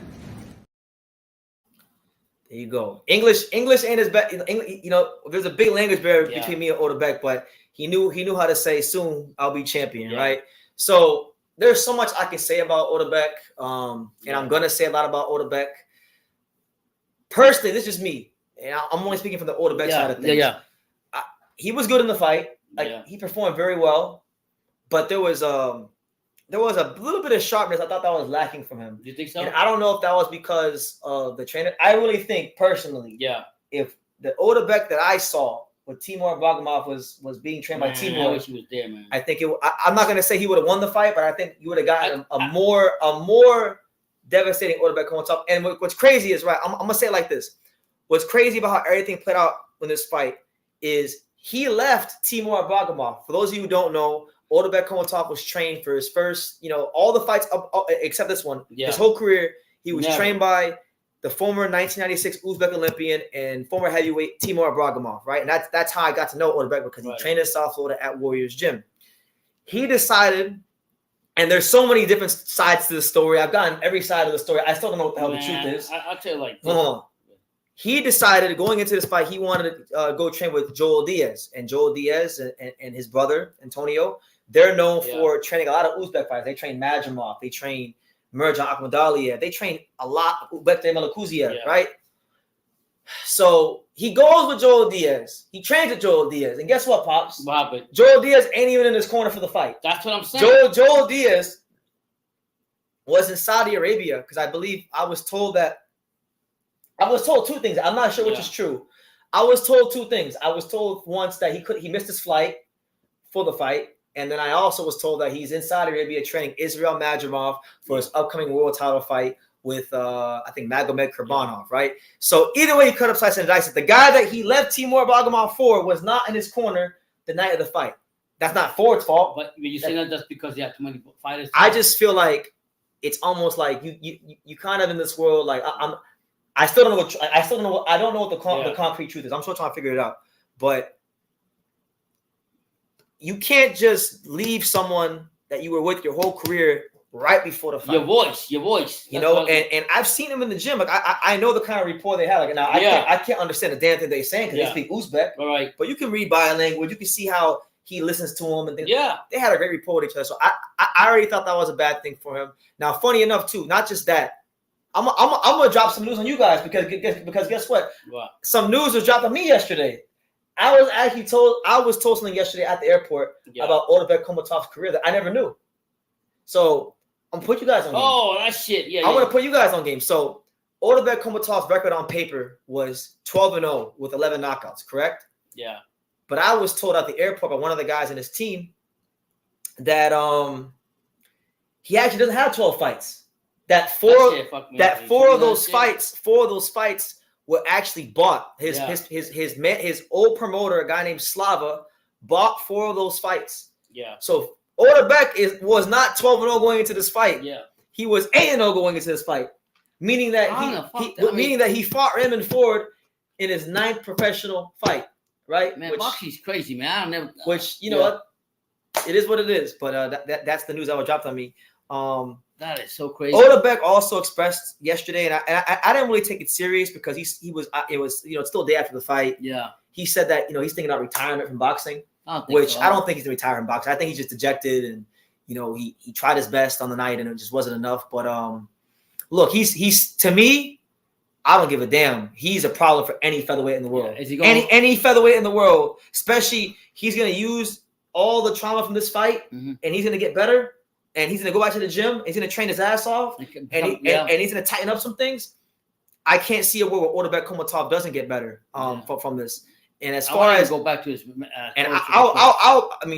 There you go. English ain't as bad. You know, there's a big language barrier between me and Otabek, but he knew how to say soon I'll be champion, right? So there's so much I can say about Otabek, and I'm gonna say a lot about Otabek. Personally, this is just me, and I'm only speaking from the Otabek side of things. He was good in the fight. He performed very well, but there was a little bit of sharpness. I thought that was lacking from him. You think so? And I don't know if that was because of the trainer. I really think personally, if the Otabek that I saw with Timur Bagumov was being trained by Timur, I wish he was there, man. I think I'm not going to say he would have won the fight, but I think you would have gotten a more devastating Otabek Kholmatov. And what's crazy is, right, I'm going to say it like this. What's crazy about how everything played out in this fight is he left Timur Bagumov. For those of you who don't know, Otabek Kholmatov was trained for his first, you know, all the fights except this one. His whole career, he was trained by the former 1996 Uzbek Olympian and former heavyweight Timur Bagumov, right? And that's how I got to know Otabek, because he trained in South Florida at Warriors Gym. He decided, and there's so many different sides to the story. I've gotten every side of the story. I still don't know what the hell the truth is. I'll tell you like this. He decided going into this fight, he wanted to go train with Joel Diaz. And Joel Diaz and his brother, Antonio, they're known for training a lot of Uzbek fighters. They train Majimov. They train Merjan Akhmadaliev. They train a lot. Ubekte Melekuziev, right? So he goes with Joel Diaz. He trains with Joel Diaz. And guess what, Pops? What happened? Joel Diaz ain't even in his corner for the fight. That's what I'm saying. Joel Diaz was in Saudi Arabia because I believe I was told two things. I'm not sure which is true. I was told two things. I was told once that he missed his flight for the fight. And then I also was told that he's in Saudi Arabia training Israel Madrimov for his upcoming world title fight with, I think, Magomed Kurbanov, right? So either way, he cut up slice and dice it. The guy that he left Timur Bagimov for was not in his corner the night of the fight. That's not Ford's fault. But you say that just because you have too many fighters? I just feel like it's almost like you kind of in this world. Like I still don't know what the concrete truth is. I'm still trying to figure it out. But you can't just leave someone that you were with your whole career right before the fight. Your voice. You know, and I've seen him in the gym. Like I know the kind of rapport they have. Like now I can't understand the damn thing they're saying because they speak Uzbek. Right. But you can read body language. You can see how he listens to him and things. Yeah. They had a great rapport with each other. So I already thought that was a bad thing for him. Now, funny enough, too, not just that. I'm gonna drop some news on you guys because guess what? What? Some news was dropped on me yesterday. I was told something yesterday at the airport about Otabek Kholmatov's career that I never knew. So I'm gonna put you guys on game. Oh, that shit. Yeah. I'm gonna put you guys on game. So Otabek Kholmatov's record on paper was 12-0 with 11 knockouts, correct? Yeah. But I was told at the airport by one of the guys in his team that he actually doesn't have 12 fights. That four of those fights were actually bought. His old promoter, a guy named Slava, bought 4 of those fights. Yeah. So Otabek was not 12-0 going into this fight. Yeah. He was 8-0 going into this fight, meaning that he fought Raymond Ford in his 9th professional fight. Right, man, boxing's crazy, man. Which you know what, it is what it is. But that's the news that was dropped on me. That is so crazy. Otabek also expressed yesterday, and I didn't really take it serious because it was it's still a day after the fight. Yeah, he said that he's thinking about retirement from boxing, I don't think he's gonna retire from boxing. I think he's just dejected, and he tried his best on the night, and it just wasn't enough. But look, he's to me. I don't give a damn. He's a problem for any featherweight in the world. Yeah. Is he going any featherweight in the world, especially he's going to use all the trauma from this fight, and he's going to get better, and he's going to go back to the gym. He's going to train his ass off, and he's going to tighten up some things. I can't see a world where Otabek Kholmatov doesn't get better from this. And as far as go back to his, and I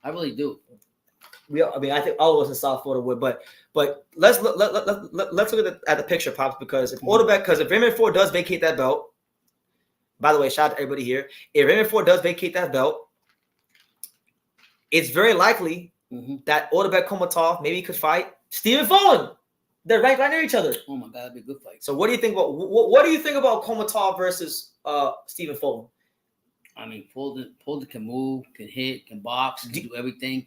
really do. I think all of us in South Florida would, but let's look at the picture, Pops, because if Raymond Ford does vacate that belt, by the way, shout out to everybody here. If Raymond Ford does vacate that belt, it's very likely that Otabek Kholmatov maybe could fight Stephen Fulton. They're ranked right near each other. Oh my God, that'd be a good fight. So what do you think about Kholmatov versus Stephen Fulton? I mean, Fulton can move, can hit, can box, can do everything.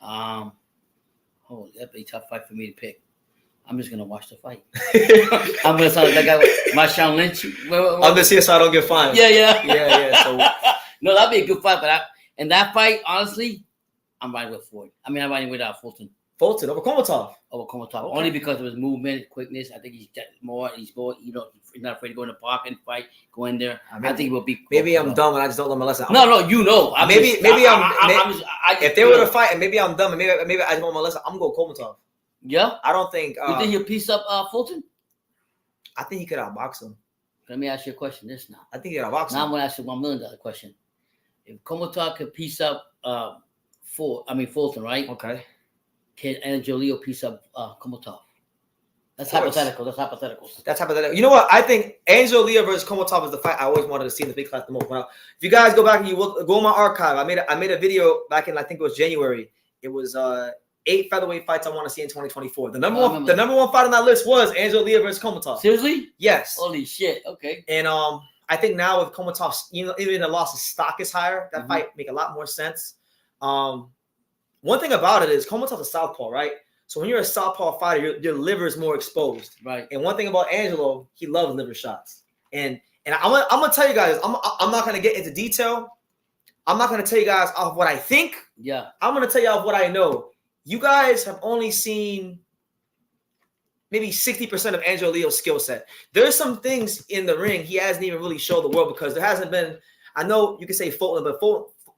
That'd be a tough fight for me to pick. I'm just gonna watch the fight. I'm gonna sound like that guy, Marshawn Lynch. I'm just here so I don't get fined. Yeah. So no, that'd be a good fight. But in that fight, honestly, I'm riding with Ford. I mean, I'm riding with Fulton. Fulton over Kholmatov. Okay. Only because of his movement, quickness. I think he's more. He's not afraid to go in the pocket and fight. Go in there. I think he will be. Maybe I'm dumb and I just don't learn my lesson. No, you know. If they were to fight and maybe I'm dumb and maybe I just want my lesson, I'm gonna go Kholmatov. Yeah. I don't think. You think he'll piece up Fulton? I think he could outbox him. Let me ask you a question. This now. I think he could outbox him. Now I'm gonna ask you $1 million question. If Kholmatov could piece up Fulton, right? Okay. Can Angelio piece up Kholmatov? That's hypothetical. That's hypothetical. You know what? I think Angelio versus Kholmatov is the fight I always wanted to see in the big class the most. Now, if you guys go back and you will go on my archive, I made a video back in I think it was January. It was 8 featherweight fights I want to see in 2024. The number one fight on that list was Angelio versus Kholmatov. Seriously? Yes. Holy shit. Okay. And I think now with Kholmatov, even the loss of stock is higher. That fight make a lot more sense. One thing about it is Kholmatov's a southpaw, right? So when you're a southpaw fighter, your liver is more exposed, right? And one thing about Angelo, he loves liver shots. And I'm gonna tell you guys, I'm not gonna get into detail. I'm not gonna tell you guys off what I think. Yeah. I'm gonna tell you off what I know. You guys have only seen maybe 60% of Angelo Leo's skill set. There's some things in the ring he hasn't even really showed the world because there hasn't been. I know you can say Fulton, but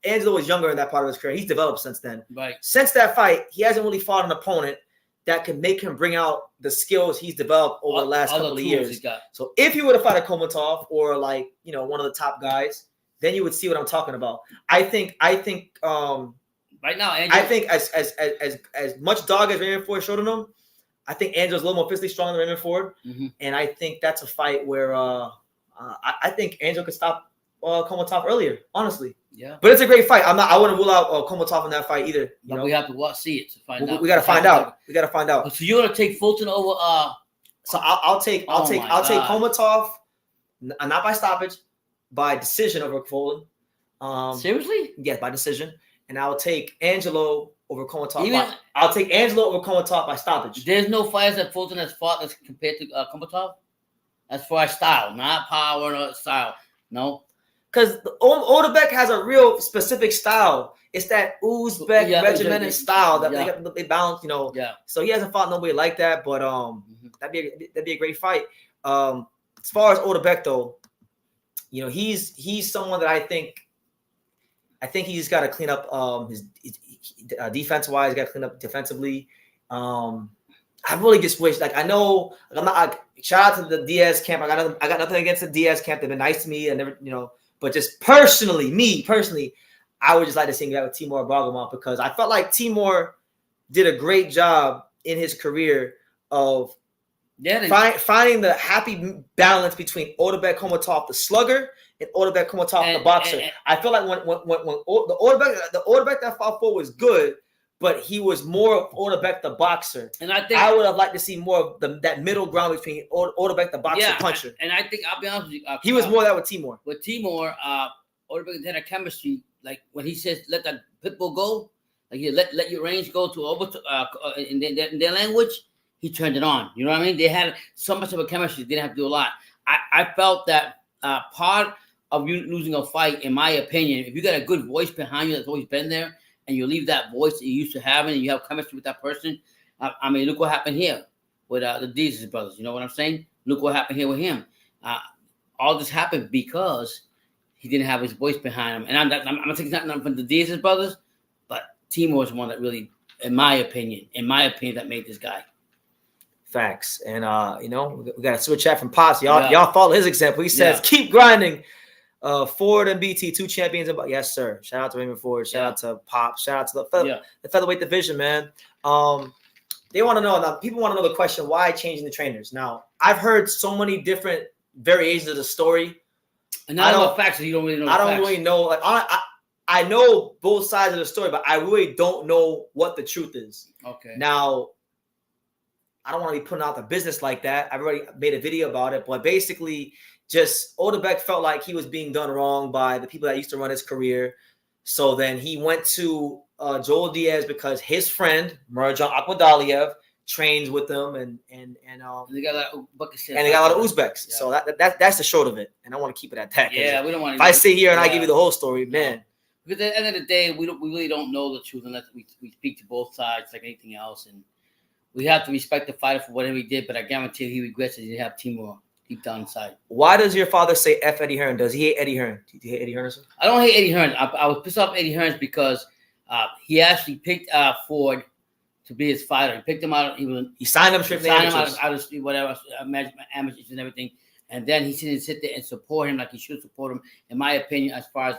Angelo was younger in that part of his career. He's developed since then. Right. Since that fight, he hasn't really fought an opponent that can make him bring out the skills he's developed over the last couple of years. So if you were to fight a Kholmatov or like, you know, one of the top guys, then you would see what I'm talking about. I think right now, Angelo, I think as much dog as Raymond Ford showed him, I think Angelo's a little more physically strong than Raymond Ford. And I think that's a fight where I think Angelo could stop Kholmatov earlier, honestly. Yeah. But it's a great fight. I wouldn't rule out Kholmatov in that fight either. You know? We have to see it to find out. We got to find out. We got to find out. So you're gonna take Fulton over? So I'll take Kholmatov, not by stoppage, by decision over Fulton. Seriously? Yes, by decision. And I'll take Angelo over Kholmatov. I'll take Angelo over Kholmatov by stoppage. There's no fighters that Fulton has fought that's compared to Kholmatov? As far as style, not power, not style. No. Because Otabek has a real specific style. It's that Uzbek regimented style that they balance, you know. Yeah. So he hasn't fought nobody like that, but that'd be a great fight. As far as Otabek though, you know, he's someone that I think he just got to clean up his defense wise. Got to clean up defensively. I really just wish, like, I know, shout out to the Diaz camp. I got nothing against the Diaz camp. They've been nice to me. I never, you know. But just personally, I would just like to see him out with Timur Bargamov because I felt like Timur did a great job in his career of finding the happy balance between Otabek Kholmatov, the slugger, and Otabek Kholmatov, the boxer. I feel like when the Otabek that fought for was good, but he was more of Otabek the boxer. And I think I would have liked to see more of that middle ground between Otabek the boxer puncher. And I think, I'll be honest with you, he was more that with Timur. With Timur, Otabek had a chemistry. Like when he says, let that pit bull go, like you let your range go to over in their language, he turned it on. You know what I mean? They had so much of a chemistry, they didn't have to do a lot. I felt that part of you losing a fight, in my opinion, if you got a good voice behind you that's always been there, and you leave that voice that you used to have, and you have chemistry with that person. I mean, look what happened here with the Diaz brothers. You know what I'm saying? Look what happened here with him. All this happened because he didn't have his voice behind him. And I'm not taking nothing from the Diaz brothers, but Timur was one that really, in my opinion, that made this guy. Facts. And you know, we got to switch chat from Pops. Y'all follow his example. He says, keep grinding. Ford and BT, 2 champions. Yes, sir. Shout out to Raymond Ford. Shout out to Pop. Shout out to the featherweight division, man. They want to know now. People want to know the question: why changing the trainers? Now, I've heard so many different variations of the story. And I don't know facts. So you don't really know. I don't really know. Like I know both sides of the story, but I really don't know what the truth is. Okay. Now, I don't want to be putting out the business like that. I've already made a video about it, but basically, just Otabek felt like he was being done wrong by the people that used to run his career. So then he went to Joel Diaz because his friend Merjan Akhmadaliev trains with them, and they got a lot of Uzbeks. Yeah. So that's the short of it, and I want to keep it at that. Yeah, we don't want. If I sit here and I give you the whole story, man. Because at the end of the day, we really don't know the truth unless we speak to both sides, like anything else, and we have to respect the fighter for whatever he did. But I guarantee you, he regrets that he didn't have Timur deep down inside. Why does your father say F Eddie Hearn? Does he hate Eddie Hearn? Do you hate Eddie Hearn? I don't hate Eddie Hearn. I was pissed off Eddie Hearn because he actually picked Ford to be his fighter. He picked him out. He signed him strictly out of whatever amateurs and everything. And then he didn't sit there and support him like he should support him, in my opinion, as far as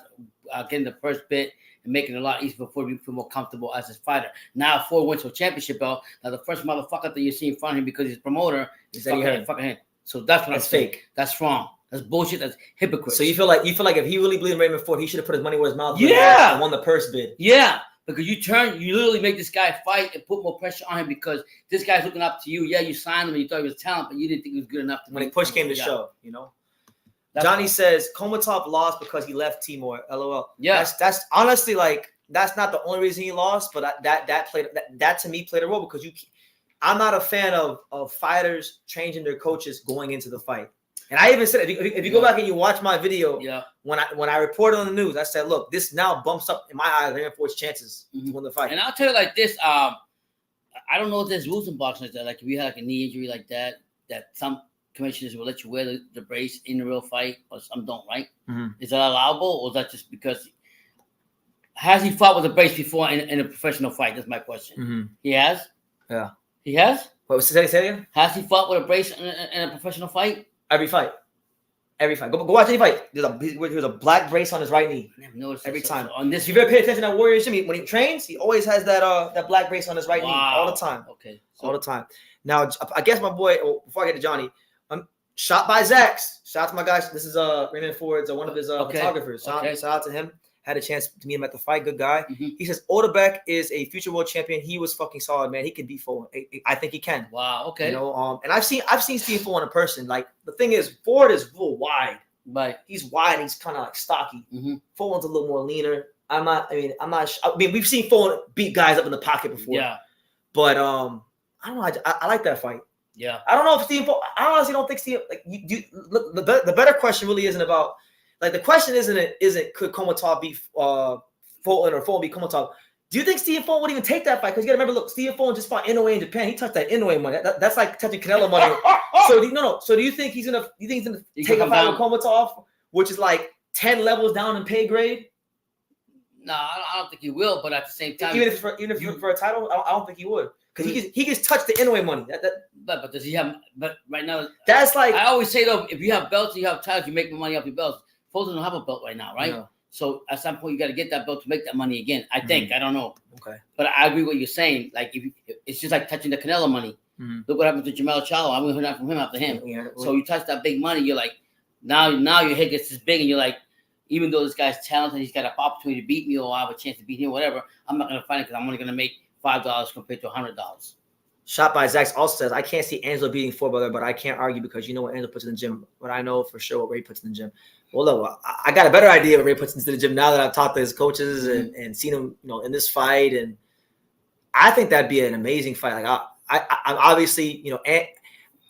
getting the first bit and making it a lot easier for Ford to feel more comfortable as his fighter. Now Ford went to a championship belt. Now the first motherfucker that you see in front of him because he's a promoter is fucking him. So that's what I'm saying. Fake. That's wrong. That's bullshit. That's hypocrite. So you feel like if he really believed in Raymond Ford, he should have put his money where his mouth was and won the purse bid. Yeah. Because you literally make this guy fight and put more pressure on him because this guy's looking up to you. Yeah, you signed him and you thought he was talent, but you didn't think he was good enough to when push came to shove, you know. Johnny says Kholmatov lost because he left Timur. LOL. Yeah, that's honestly like that's not the only reason he lost, but that to me played a role because I'm not a fan of fighters changing their coaches going into the fight. And I even said, if you go back and you watch my video, when I reported on the news, I said, look, this now bumps up in my eyes Raymond Ford's chances to win the fight. And I'll tell you like this, I don't know if there's rules in boxing like that. Like if you had like a knee injury like that some commissioners will let you wear the brace in the real fight, or some don't, right? Is that allowable, or is that just because has he fought with a brace before in a professional fight? That's my question. He has? Yeah. He has? What was say again? Has he fought with a brace in a professional fight? Every fight. Go watch any fight. There's a black brace on his right knee. I never noticed every time. on this, if you've ever paid attention to that Warrior Jimmy, when he trains, he always has that black brace on his right knee all the time. Okay. All the time. Now, I guess my boy, before I get to Johnny, shot by Zax. Shout out to my guys. This is Raymond Ford's one of his photographers. Shout out to him. Had a chance to meet him at the fight. Good guy. He says Otabek is a future world champion. He was fucking solid, man. He could beat Ford. I think he can. Wow. Okay. You know, and I've seen Steve Ford in person. Like the thing is, Ford is a little wide. Right. He's wide. He's kind of like stocky. Ford's a little more leaner. We've seen Ford beat guys up in the pocket before. Yeah. But I don't know. I like that fight. Yeah. I don't know if Steve. I honestly don't think Steve. Like look, the better question really isn't about. Like the question isn't could Kholmatov beat Fulton or Fulton beat Kholmatov? Do you think Steve Fulton would even take that fight? Because you got to remember, look, Steve Fulton just fought Inoue in Japan. He touched that Inoue money. That's like touching Canelo money. So do you think he's gonna? You think he's gonna take a fight with Kholmatov, which is like 10 levels down in pay grade? No, I don't think he will. But at the same time, even if for a title, I don't think he would. Because he gets touched the Inoue money. But does he have? But right now, that's like I always say though, if you have belts, you have titles, you make more money off your belts. Fulton don't have a belt right now, right? No. So at some point you got to get that belt to make that money again. I think. I don't know. Okay. But I agree with what you're saying. Like it's just like touching the Canelo money. Look what happened to Jamel Charlo. I'm gonna hear that from him after him. Yeah, so you touch that big money, you're like, now your head gets this big, and you're like, even though this guy's talented, he's got an opportunity to beat me, or I have a chance to beat him, whatever. I'm not gonna fight it because I'm only gonna make $5 compared to $100. Shot by Zax also says, I can't see Angelo beating Ford, brother, but I can't argue because you know what Angelo puts in the gym. But I know for sure what Ray puts in the gym. Well, look, I got a better idea what Ray puts into the gym now that I've talked to his coaches and seen him, in this fight. And I think that'd be an amazing fight. Like I'm obviously,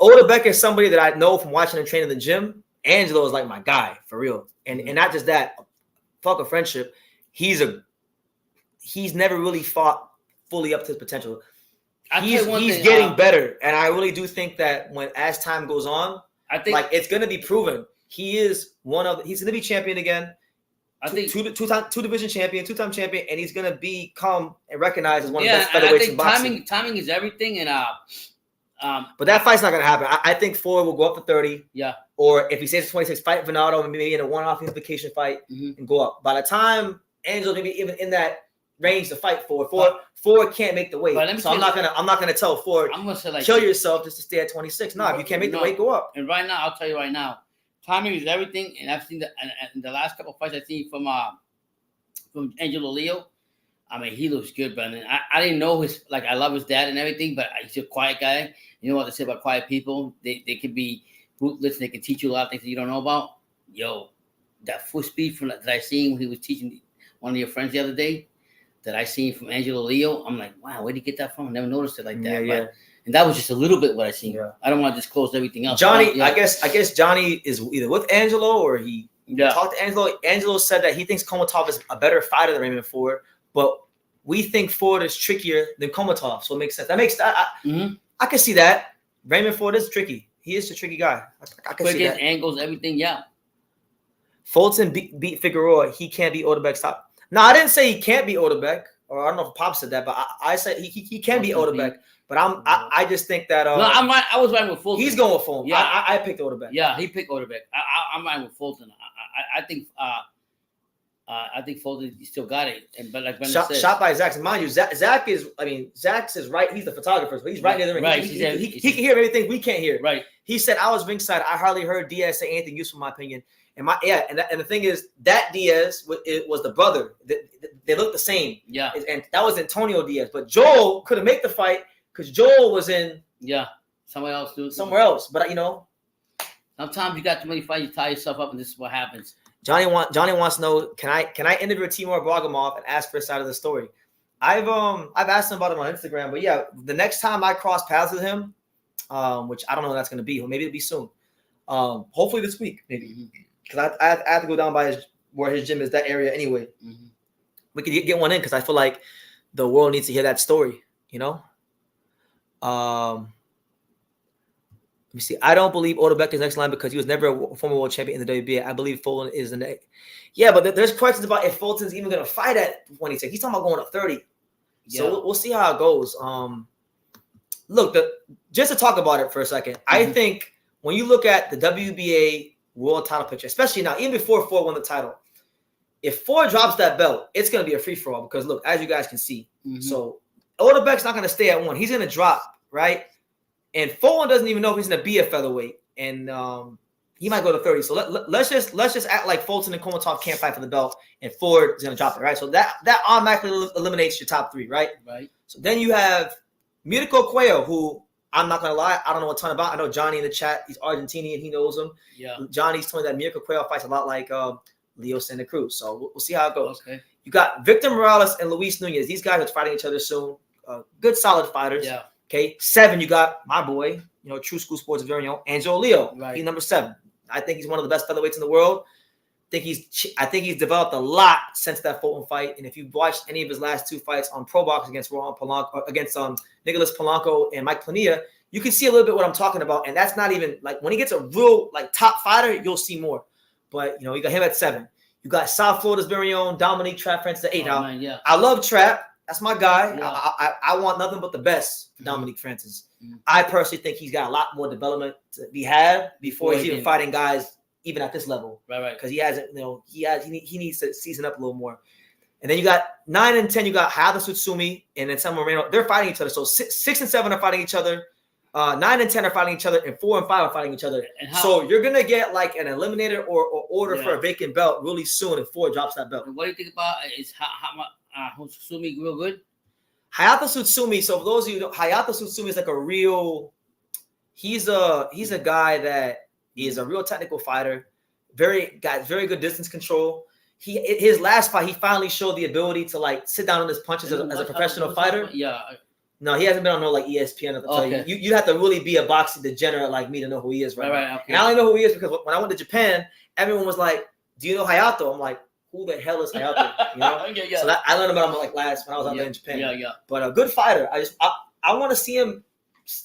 Otabek is somebody that I know from watching him train in the gym. Angelo is like my guy for real. And not just that, fuck a friendship. He's never really fought fully up to his potential. He's getting better, and I really do think that as time goes on, I think it's going to be proven he's going to be champion again. I think two division champion, 2-time champion, and he's going to become and recognized as one of the best featherweights in boxing. Timing is everything, and but that fight's not going to happen. I think Ford will go up to 30. Yeah. Or if he stays at 26, fight Venado, maybe in a one-off unification fight and go up. By the time Angelo maybe even in that range to fight for, Ford can't make the weight. So I'm not gonna tell Ford I'm gonna say like kill yourself just to stay at 26. No, if you can't make the weight, go up. And right now, I'll tell you right now, timing is everything. And I've seen the last couple of fights I've seen from Angelo Leo. I mean, he looks good, Brendan. I didn't know I love his dad and everything, but he's a quiet guy. You know what they say about quiet people? They can be ruthless. They can teach you a lot of things that you don't know about. Yo, that full speed that I seen when he was teaching one of your friends the other day, that I seen from Angelo Leo, I'm like, wow, where'd he get that from? I never noticed it like that. Yeah. And that was just a little bit what I seen. Yeah. I don't want to disclose everything else. Johnny, I guess Johnny is either with Angelo or he talked to Angelo. Angelo said that he thinks Kholmatov is a better fighter than Raymond Ford, but we think Ford is trickier than Kholmatov, so it makes sense. I can see that. Raymond Ford is tricky. He is a tricky guy. I can see that. Angles, everything, yeah. Fulton beat Figueroa. He can't beat Otabek's top. No, I didn't say he can't beat Otabek, or I don't know if Pop said that, but I said he can beat Otabek. But I just think that no, I'm right. I was right with Fulton. He's going with Fulton. Yeah, I picked Otabek. Yeah, he picked Otabek. I'm right with Fulton. I think Fulton still got it. But like Brendan said, shot by Zax. Mind you, Zax is right. He's the photographer, but he's right near the ring. Right. He can hear everything we can't hear. Right. He said, I was ringside. I hardly heard Diaz say anything useful, in my opinion. And the thing is, that Diaz was the brother. They look the same. Yeah. And that was Antonio Diaz. But Joel couldn't make the fight because Joel was in somewhere else, dude. Somewhere else. But sometimes you got too many fights, you tie yourself up, and this is what happens. Johnny wants to know, can I interview Timur Bragimov and ask for his side of the story? I've asked him about it on Instagram, but yeah, the next time I cross paths with him, which I don't know when that's gonna be, or maybe it'll be soon. Hopefully this week, maybe. Because I have to go down by where his gym is, that area anyway. We could get one in because I feel like the world needs to hear that story, Let me see. I don't believe Otabek is next line because he was never a former world champion in the WBA. I believe Fulton is the next. Yeah, but there's questions about if Fulton's even going to fight at 26. He's talking about going to 30. So we'll see how it goes. Look, just to talk about it for a second, I think when you look at the WBA world title picture, especially now, even before Ford won the title, if Ford drops that belt, it's going to be a free-for-all because, look, as you guys can see, so Otabek's not going to stay at 1. He's going to drop, right? And Fulton doesn't even know if he's going to be a featherweight, and he might go to 30. So let's just act like Fulton and Kholmatov can't fight for the belt, and Ford is going to drop it, right? So that automatically eliminates your top 3, right? Right. So then you have Mirko Cuello, who I'm not going to lie, I don't know a ton about. I know Johnny in the chat. He's Argentinian. He knows him. Yeah. Johnny's told me that Mirko Cuello fights a lot like Leo Santa Cruz. So we'll see how it goes. Okay. You got Victor Morales and Luis Nunez. These guys are fighting each other soon. Good, solid fighters. Yeah. Okay. 7, you got my boy, True School Sports' very own Angelo Leo. Right. He's number 7. I think he's one of the best featherweights in the world. I think he's developed a lot since that Fulton fight. And if you've watched any of his last 2 fights on Pro Box against Nicholas Polanco and Mike Planilla, you can see a little bit what I'm talking about. And that's not even like when he gets a real top fighter, you'll see more. But you got him at 7. You got South Florida's very own Dominique Trap Francis at 8. Now, I love Trap. That's my guy. Yeah. I want nothing but the best for Dominique Francis. I personally think he's got a lot more development to be had before he's even fighting guys even at this level. Right. Because he hasn't, he needs to season up a little more. And then you got 9 and 10, you got Hayato Tsutsumi and then San Moreno. They're fighting each other. So 6 and 7 are fighting each other. 9 and 10 are fighting each other, and 4 and 5 are fighing each other. So you're gonna get like an eliminator or order for a vacant belt really soon if Ford drops that belt. And what do you think about is Tsutsumi real good? Hayato Tsutsumi. So for those of you who know, Hayato Tsutsumi is like a real. He's a guy that is a real technical fighter. Got very good distance control. His last fight, he finally showed the ability to like sit down on his punches as a professional fighter. Yeah. No, he hasn't been on no like ESPN. Okay. You have to really be a boxing degenerate like me to know who he is, right? Okay. And I only know who he is because when I went to Japan, everyone was like, "Do you know Hayato?" I'm like, "Who the hell is Hayato?" Yeah. So I learned about him like when I was out there in Japan. Yeah. But a good fighter. I want to see him.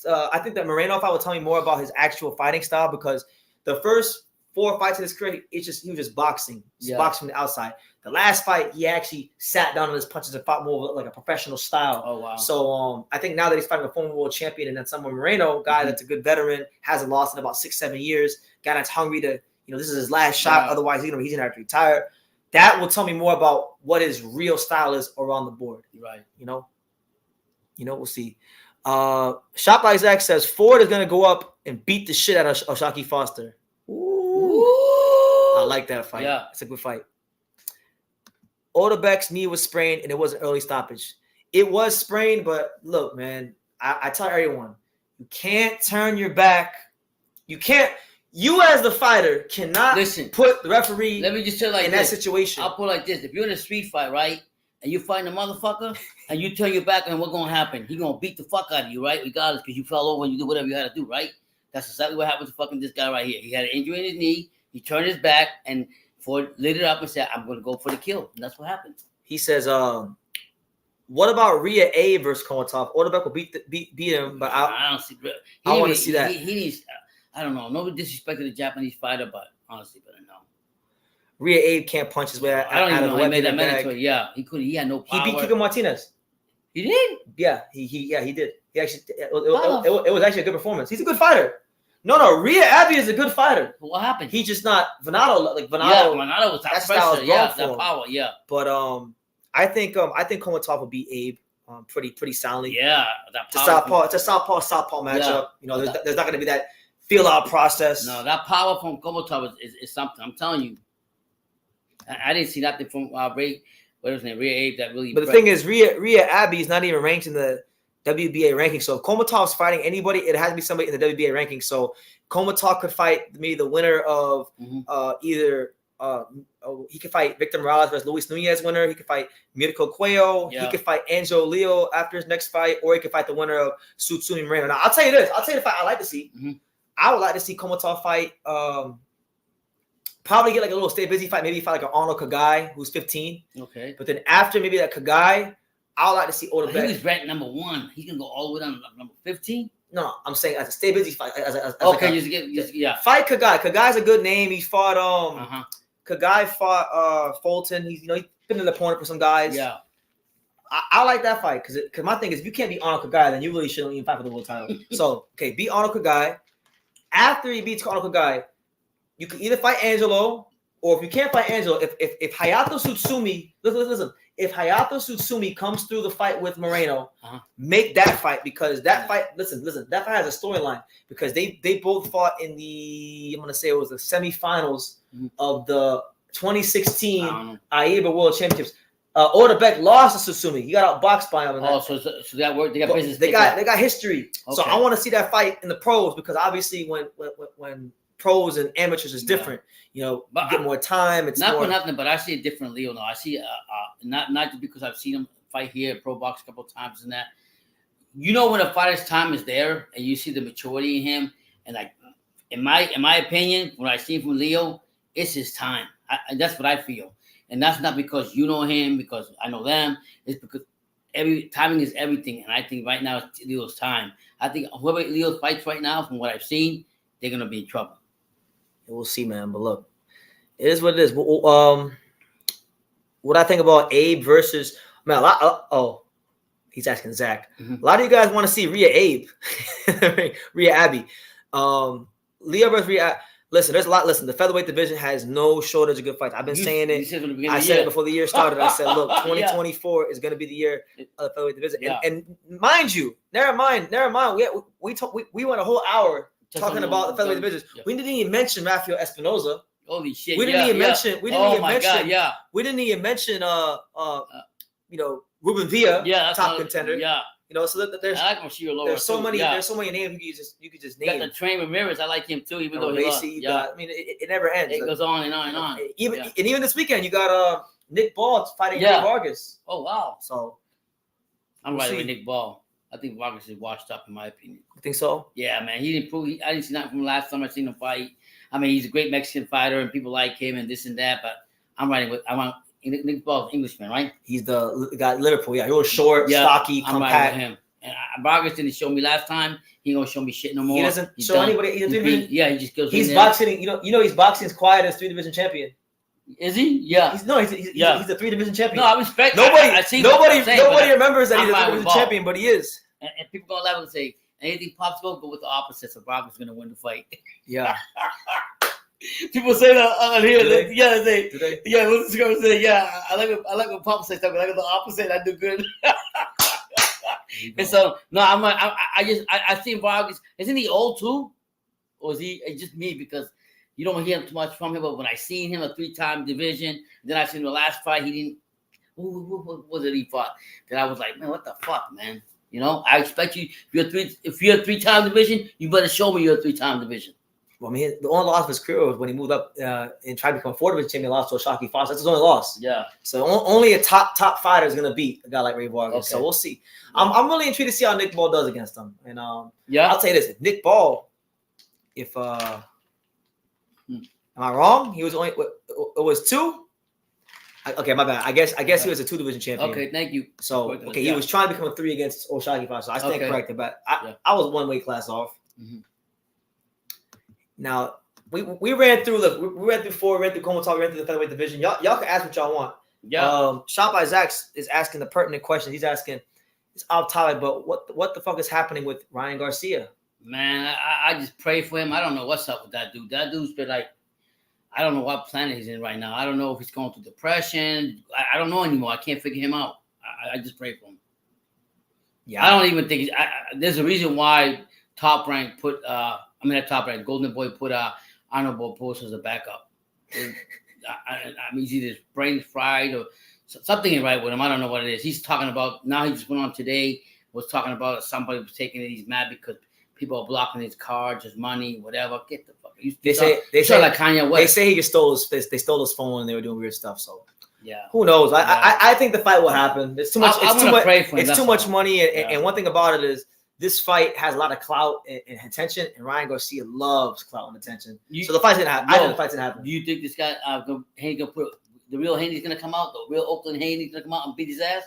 I think that Moreno fight will tell me more about his actual fighting style because the first 4 fights in his career, he was just boxing, boxing from the outside. The last fight, he actually sat down on his punches and fought more like a professional style. Oh, wow. So I think now that he's fighting a former world champion and then someone Moreno, guy that's a good veteran, hasn't lost in about 6-7 years, guy that's hungry to, this is his last shot. Otherwise, he's going to have to retire. That will tell me more about what his real style is around the board. Right. We'll see. Shop Isaac says Ford is going to go up and beat the shit out of Oshaki Foster. Ooh. I like that fight. Yeah. It's a good fight. Otabek's knee was sprained, and it was an early stoppage. It was sprained, but look, man, I tell everyone, you can't turn your back. You can't. You as the fighter cannot put the referee. Let me just tell you like in that situation. I'll put it like this: if you're in a street fight, right, and you fighting a motherfucker, and you turn your back, and what's gonna happen? He gonna beat the fuck out of you, right? Regardless, because you fell over and you did whatever you had to do, right? That's exactly what happened to fucking this guy right here. He had an injury in his knee. He turned his back and Ford lit it up and said, "I'm going to go for the kill." And that's what happened. He says, "What about Rhea A versus Kholmatov? Otabek will beat him, but I don't see. I want to see that. He needs. I don't know. No disrespect to the Japanese fighter, but honestly, but no. Rhea A can't punch his way out. I don't even know. He made that mandatory. Yeah, he couldn't. He had no power. He beat Kiko Martinez. He did. Yeah, he did. He actually. It was actually a good performance. He's a good fighter. No, Rhea Abbey is a good fighter. What happened? He's just not Venado. Like Venado. Yeah, Venado was that pressure. Yeah, that power. Yeah. But I think Kholmatov will beat Abe pretty soundly. Yeah, that power. It's a southpaw matchup. Yeah. There's not going to be that feel out process. No, that power from Kholmatov is something. I'm telling you. I didn't see nothing from Ray. What was his name? Rhea Abe that really. But the thing is, Rhea Abbey is not even ranked in the WBA ranking. So if Kholmatov's fighting anybody, it has to be somebody in the WBA ranking. So Kholmatov could fight maybe the winner of either he could fight Victor Morales versus Luis Nunez winner. He could fight Mirko Cuello. Yeah. He could fight Angelo Leo after his next fight, or he could fight the winner of Tsutsumi Moreno. Now I'll tell you this. I'll tell you the fight I like to see. I would like to see Kholmatov fight. Probably get like a little stay busy fight. Maybe fight like an Arnold Kagai who's 15. Okay. But then after maybe that Kagai, I would like to see Otabek. He was ranked number 1. He's gonna go all the way down to number 15. No, I'm saying as a stay busy fight. Fight Kagai. Kagai's a good name. He fought Kagai fought Fulton. He's he's been an opponent for some guys. Yeah. I like that fight because my thing is if you can't beat Arnold Kagai, then you really shouldn't even fight for the world title. So beat Arnold Kagai. After he beats Arnold Kagai, you can either fight Angelo, or if you can't fight Angelo, if Hayato Tsutsumi, listen, if Hayato Tsutsumi comes through the fight with Moreno, make that fight because that fight, listen, that fight has a storyline because they both fought in the, I'm gonna say it was the semifinals of the 2016 AIBA World Championships. Otabek lost to Tsutsumi. He got outboxed by him. So that worked. They got business. They got history. Okay. So I want to see that fight in the pros because obviously when pros and amateurs is different. But you get more time. It's not more... for nothing, but I see a different Leo now. I see not just because I've seen him fight here at Pro Box a couple of times and that. When a fighter's time is there and you see the maturity in him, and like in my opinion, when I see him from Leo, it's his time. That's what I feel. And that's not because you know him, because I know them. It's because timing is everything. And I think right now it's Leo's time. I think whoever Leo fights right now, from what I've seen, they're going to be in trouble. We'll see, man. But look, it is what it is. What I think about Abe versus, man, he's asking Zach. A lot of you guys want to see Rhea Abe, Rhea Abby. Leo versus Rhea. Listen, there's a lot. Listen, the featherweight division has no shortage of good fights. I've been saying it. I said it before the year started. I said, look, 2024 is going to be the year of the featherweight division. And mind you, never mind. We went a whole hour talking about the featherweight divisions. Yeah. We didn't even mention Rafael Espinoza. Holy shit! We didn't even mention. We didn't even mention. Ruben Villa, top contender. Yeah. So there's so many names you could just name. Got the Train Ramirez, I like him too, even though he lost. It never ends. It goes on and on and on. Even this weekend, you got Nick Ball fighting Nick Vargas. Oh wow! So I'm riding with Nick Ball. I think Vargas is washed up, in my opinion. You think so? Yeah, man. He didn't prove. I didn't see nothing from the last time I seen him fight. I mean, he's a great Mexican fighter, and people like him, and this and that. But I want Nick Ball's Englishman, right? He's the guy Liverpool. Yeah, he was short, stocky, compact. I'm him. And Vargas didn't show me last time. He ain't gonna show me shit no more. He doesn't show anybody. He just goes. He's boxing. He's boxing as quiet as 3-division champion. Is he? Yeah. He's a 3-division champion. No, I respect. Nobody remembers that he's a 3-division champion, but he is. And people gonna laugh and say anything pops go with the opposite. So Vargas is gonna win the fight. Yeah. People say that on here. Do they? Yeah, yeah. What's the girl say? Yeah, I like when Papa says something. I like the opposite. I do good. And so no, I see Vargas. Isn't he old too, or is he just me because you don't hear too much from him? But when I seen him a 3-time division, then I seen the last fight he didn't. Who was it he fought? That I was like, man, what the fuck, man? I expect you. If you're a 3-time division, you better show me you're a 3-time division. Well, I mean, the only loss of his career was when he moved up and tried to become a 4-division champion, lost to Oshaki Fox. That's his only loss. Yeah. So only a top fighter is going to beat a guy like Ray Vargas. Okay. So we'll see. I'm really intrigued to see how Nick Ball does against him. And I'll tell you this: if Nick Ball, am I wrong? He was only it was 2. Okay, my bad. I guess he was a 2-division champion. Okay, thank you. So he was trying to become a 3 against Oshaki Fox. So I stand corrected, but I was 1 weight class off. Mm-hmm. Now we ran through 4, ran through Kholmatov, ran through the featherweight division. Y'all can ask what y'all want. Yeah. Shop by Zach is asking the pertinent question. He's asking, it's off topic, but what the fuck is happening with Ryan Garcia? Man, I just pray for him. I don't know what's up with that dude. That dude's been like, I don't know what planet he's in right now. I don't know if he's going through depression. I don't know anymore. I can't figure him out. I just pray for him. Yeah. I don't even think there's a reason why Top Rank put Top Rank Golden Boy put Honorable Post as a backup. I mean, he's either brain fried or something ain't right with him. I don't know what it is. He's talking about now. He just went on today. Was talking about somebody was taking it. He's mad because people are blocking his cards, his money, whatever. Get the fuck. They say like Kanye West. They say he stole his phone and they were doing weird stuff. So yeah, who knows? I think the fight will happen. It's too much. It's too much money. And one thing about it is, this fight has a lot of clout and attention, and Ryan Garcia loves clout and attention. So the fight's gonna happen. I think the fight's gonna happen. Do you think this guy Haney gonna put the real Haney's gonna come out? The real Oakland Haney's gonna come out and beat his ass?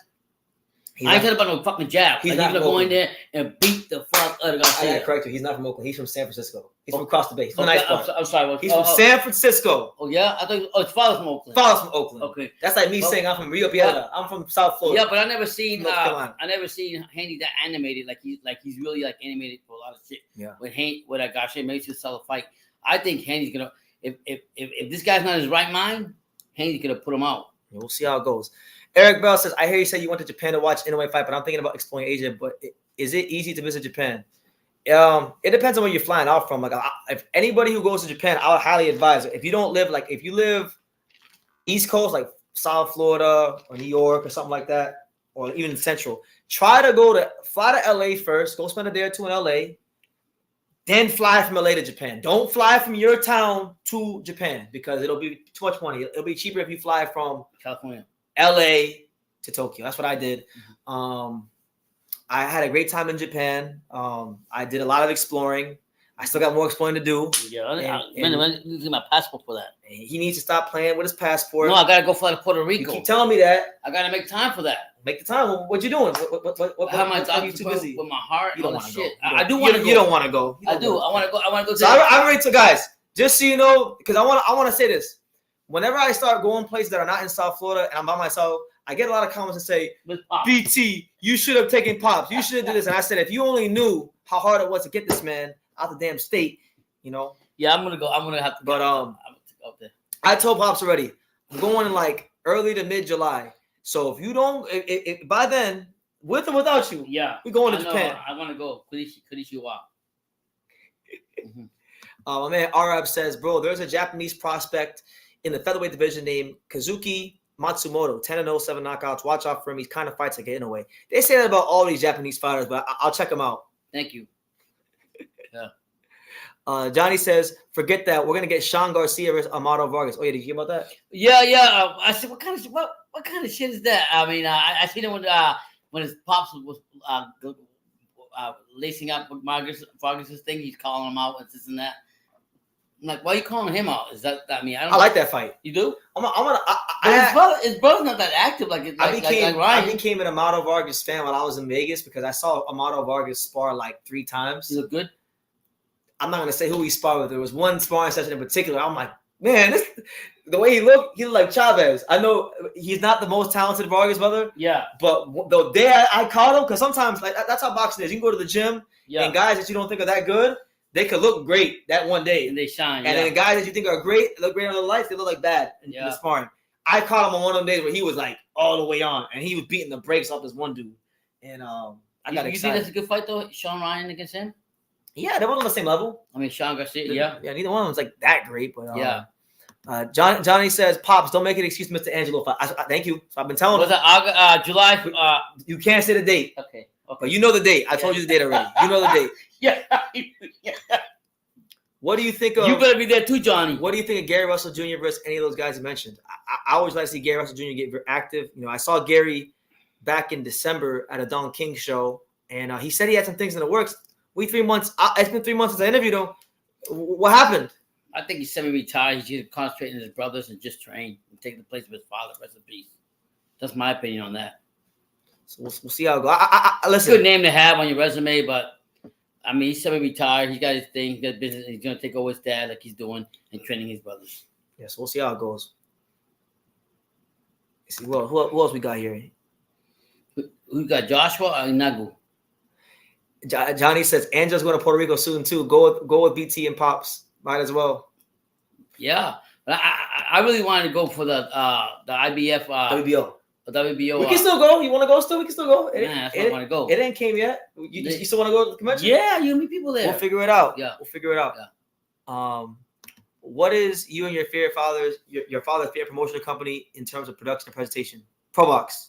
I ain't talking about no fucking jab. He's like, not gonna go in there and beat the fuck out of Garcia. I gotta correct you. He's not from Oakland. He's from San Francisco. He's from across the bay. He's from the nice part. I'm sorry. He's from San Francisco. Oh yeah, I thought. Oh, his father's from Oakland. Father's from Oakland. Okay, that's like me saying I'm from Rio Piedra. I'm from South Florida. Yeah, but I never seen. North Carolina. I never seen Haney that animated. Like he's really like animated for a lot of shit. Yeah. With Garcia made to sell a fight. I think Haney's gonna. If this guy's not in his right mind, Haney's gonna put him out. Yeah, we'll see how it goes. Eric Bell says, I hear you say you went to Japan to watch Inoue fight, but I'm thinking about exploring Asia. But is it easy to visit Japan? It depends on where you're flying out from. Like, if anybody who goes to Japan, I would highly advise it. If you don't live, like, if you live East Coast, like South Florida or New York or something like that, or even Central, fly to LA first, go spend a day or two in LA, then fly from LA to Japan. Don't fly from your town to Japan because it'll be too much money. It'll be cheaper if you fly from California, LA to Tokyo. That's what I did. I had a great time in Japan. I did a lot of exploring. I still got more exploring to do. Yeah, when get my passport for that. He needs to stop playing with his passport. No, I gotta go fly to Puerto Rico. You keep telling me that. I gotta make time for that. Make the time. What you doing? What how am I you too busy? with my heart? You don't want to go. I do want to go. You don't want to go. I do. I want to go. I want to go. So I'm ready to, guys. Just so you know, because I want to say this. Whenever I start going places that are not in South Florida and I'm by myself, I get a lot of comments that say, BT, you should have taken Pops. You should have did this. And I said, if you only knew how hard it was to get this man out the damn state, you know. Yeah, I'm gonna go. I'm gonna have to. But I'm gonna go there. I told Pops already. I'm going in like early to mid July. So if you don't, if by then, with or without you, yeah, we're going to Japan. I want to go. Konnichiwa. My man Arab says, bro, there's a Japanese prospect in the featherweight division named Kazuki Matsumoto, 10-0, 7 knockouts. Watch out for him. He's kind of fights like an Inoue. They say that about all these Japanese fighters, but I'll check them out. Thank you. Yeah. Johnny says, forget that. We're gonna get Sean Garcia versus Amado Vargas. Oh yeah, did you hear about that? Yeah. I said, what kind of shit is that? I mean, I seen it when his pops was lacing up Vargas's thing. He's calling him out and this and that. I'm like, why are you calling him out? Is that? I mean, I like that fight. You do? His brother's not that active. I became an Amado Vargas fan while I was in Vegas because I saw Amado Vargas spar like 3 times. He looked good. I'm not gonna say who he sparred with. There was one sparring session in particular. I'm like, man, the way he looked like Chavez. I know he's not the most talented Vargas brother. Yeah. But the day I caught him, because sometimes like that's how boxing is. You can go to the gym and guys that you don't think are that good, they could look great that one day. And they shine. And then the guys that you think are great, look great under the lights, they look like bad in the sparring. I caught him on one of them days where he was like all the way on, and he was beating the brakes off this one dude. And I got excited. You think that's a good fight though, Sean Ryan against him? Yeah, they weren't on the same level. I mean, Sean Garcia, yeah, neither one of them was like that great, but Johnny says, "Pops, don't make an excuse, Mr. Angelo." Thank you. So I've been telling. Was it July? You can't say the date. Okay. But you know the date. I told you the date already. You know the date. Yeah. What do you think of? You better be there too, Johnny. What do you think of Gary Russell Jr. versus any of those guys you mentioned? I always like to see Gary Russell Jr. get very active. You know, I saw Gary back in December at a Don King show, and he said he had some things in the works. 3 months. It's been 3 months since I interviewed him. What happened? I think he's semi-retired. He's going to concentrate on his brothers and just train and take the place of his father. Rest in peace. That's my opinion on that. So we'll see how it goes. Listen, good name to have on your resume, but I mean, he's semi-retired. He's got his thing. He's got business. He's going to take over his dad like he's doing and training his brothers. Yeah, so we'll see how it goes. Let's see, who else we got here? We got Joshua or Nagu? Johnny says Angel's going to Puerto Rico soon too. Go with BT and Pops. Might as well. Yeah, but I really wanted to go for the IBF WBO. WBO. We can still go. You want to go still? We can still go. That's where I want to go. It ain't came yet. You still want to go to the convention? Yeah, you meet people there. We'll figure it out. Yeah, we'll figure it out. Yeah. What is you and your father's favorite promotional company in terms of production and presentation? Probox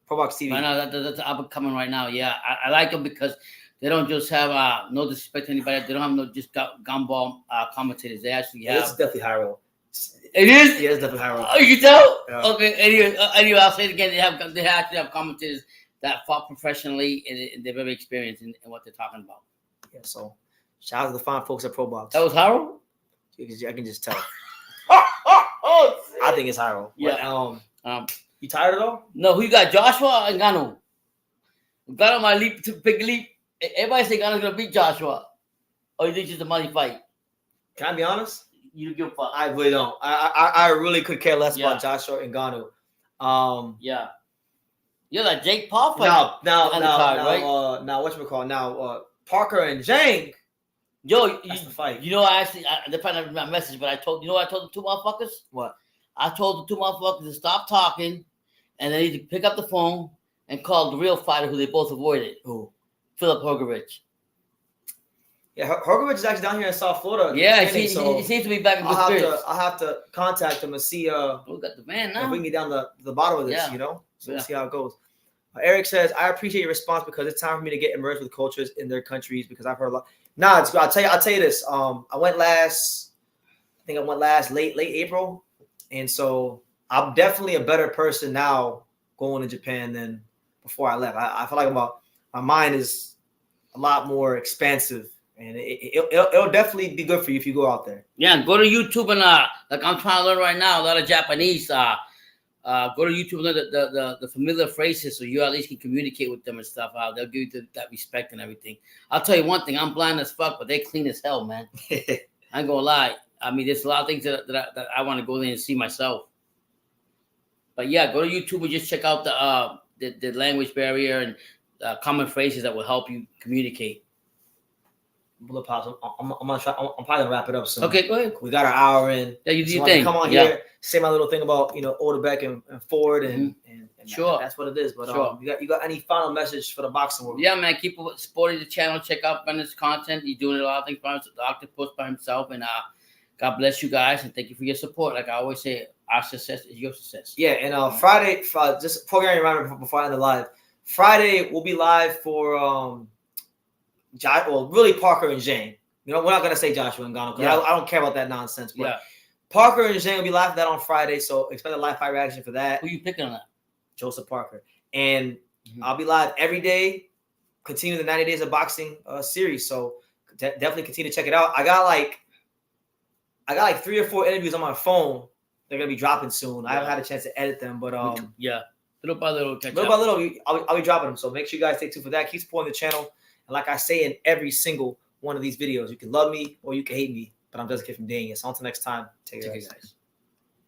TV. I know that's up and coming right now. Yeah, I like them because they don't just have no disrespect to anybody. They don't have no just gumball commentators. They actually have. It's definitely high roll. It is. Yeah, it's definitely high roll. Oh, you can tell. Yeah. Okay. Anyway, I'll say it again. They actually have commentators that fought professionally and they're very experienced in what they're talking about. Yeah. So shout out to the fine folks at Probox. That was Harold. I can just tell. I think it's high roll. Yeah. You tired at all? No. Who you got? Joshua or Ngannou? Gano might leap to big leap. Everybody say Gano's gonna beat Joshua. Or you think it's just a money fight? Can I be honest? You don't give a fuck. I really don't. I really could care less about Joshua and Ngannou. Yeah. You're like Jake Paul fight. Now, right? Now, whatchamacallit? Now, Parker and Zhang. Yo, that's the fight. You know, they're probably not my message, but I told the two motherfuckers? What? I told the two motherfuckers to stop talking and they need to pick up the phone and call the real fighter who they both avoided. Who? Philip Horgovich. Yeah, Horgovich is actually down here in South Florida. Yeah, he seems to be back in good spirits. I'll have to contact him and see we got the van now. if we can get down to the bottom of this, So we'll see how it goes. Eric says, I appreciate your response because it's time for me to get immersed with cultures in their countries because I've heard a lot. Nah, it's good. I'll tell you this. I went last late April. And so I'm definitely a better person now going to Japan than before I left. I feel like my mind is a lot more expansive, and it'll definitely be good for you if you go out there. Yeah, go to YouTube and like I'm trying to learn right now a lot of Japanese. Go to YouTube and learn the familiar phrases so you at least can communicate with them and stuff. They'll give you that respect and everything. I'll tell you one thing: I'm blind as fuck, but they clean as hell, man. I ain't gonna lie. I mean, there's a lot of things that I want to go there and see myself. But yeah, go to YouTube and just check out the language barrier and common phrases that will help you communicate. I'm probably gonna wrap it up soon. Okay, go ahead. We got an hour in. Yeah, you do your thing. Come on here, say my little thing about Otabek and Ford and sure, that's what it is. But sure. You got any final message for the boxing world? Yeah, man, keep supporting the channel. Check out Brendan's content. He's doing a lot of things by himself, the Octopus by himself, and God bless you guys and thank you for your support. Like I always say, our success is your success. Yeah, and Friday, just programming reminder before I end the live. Friday we'll be live for really Parker and Zhang. We're not gonna say Joshua and Ngannou because I don't care about that nonsense. But Parker and Zhang will be live for that on Friday, so expect a live fight reaction for that. Who you picking on that? Joseph Parker, and I'll be live every day. Continue the 90 Days of Boxing series, so definitely continue to check it out. I got like 3 or 4 interviews on my phone. They're gonna be dropping soon. I haven't had a chance to edit them, but little by little, I'll be dropping them. So make sure you guys stay tuned for that. Keep supporting the channel, and like I say in every single one of these videos, you can love me or you can hate me, but I'm just a kid from Daniel. So until next time, take care, guys.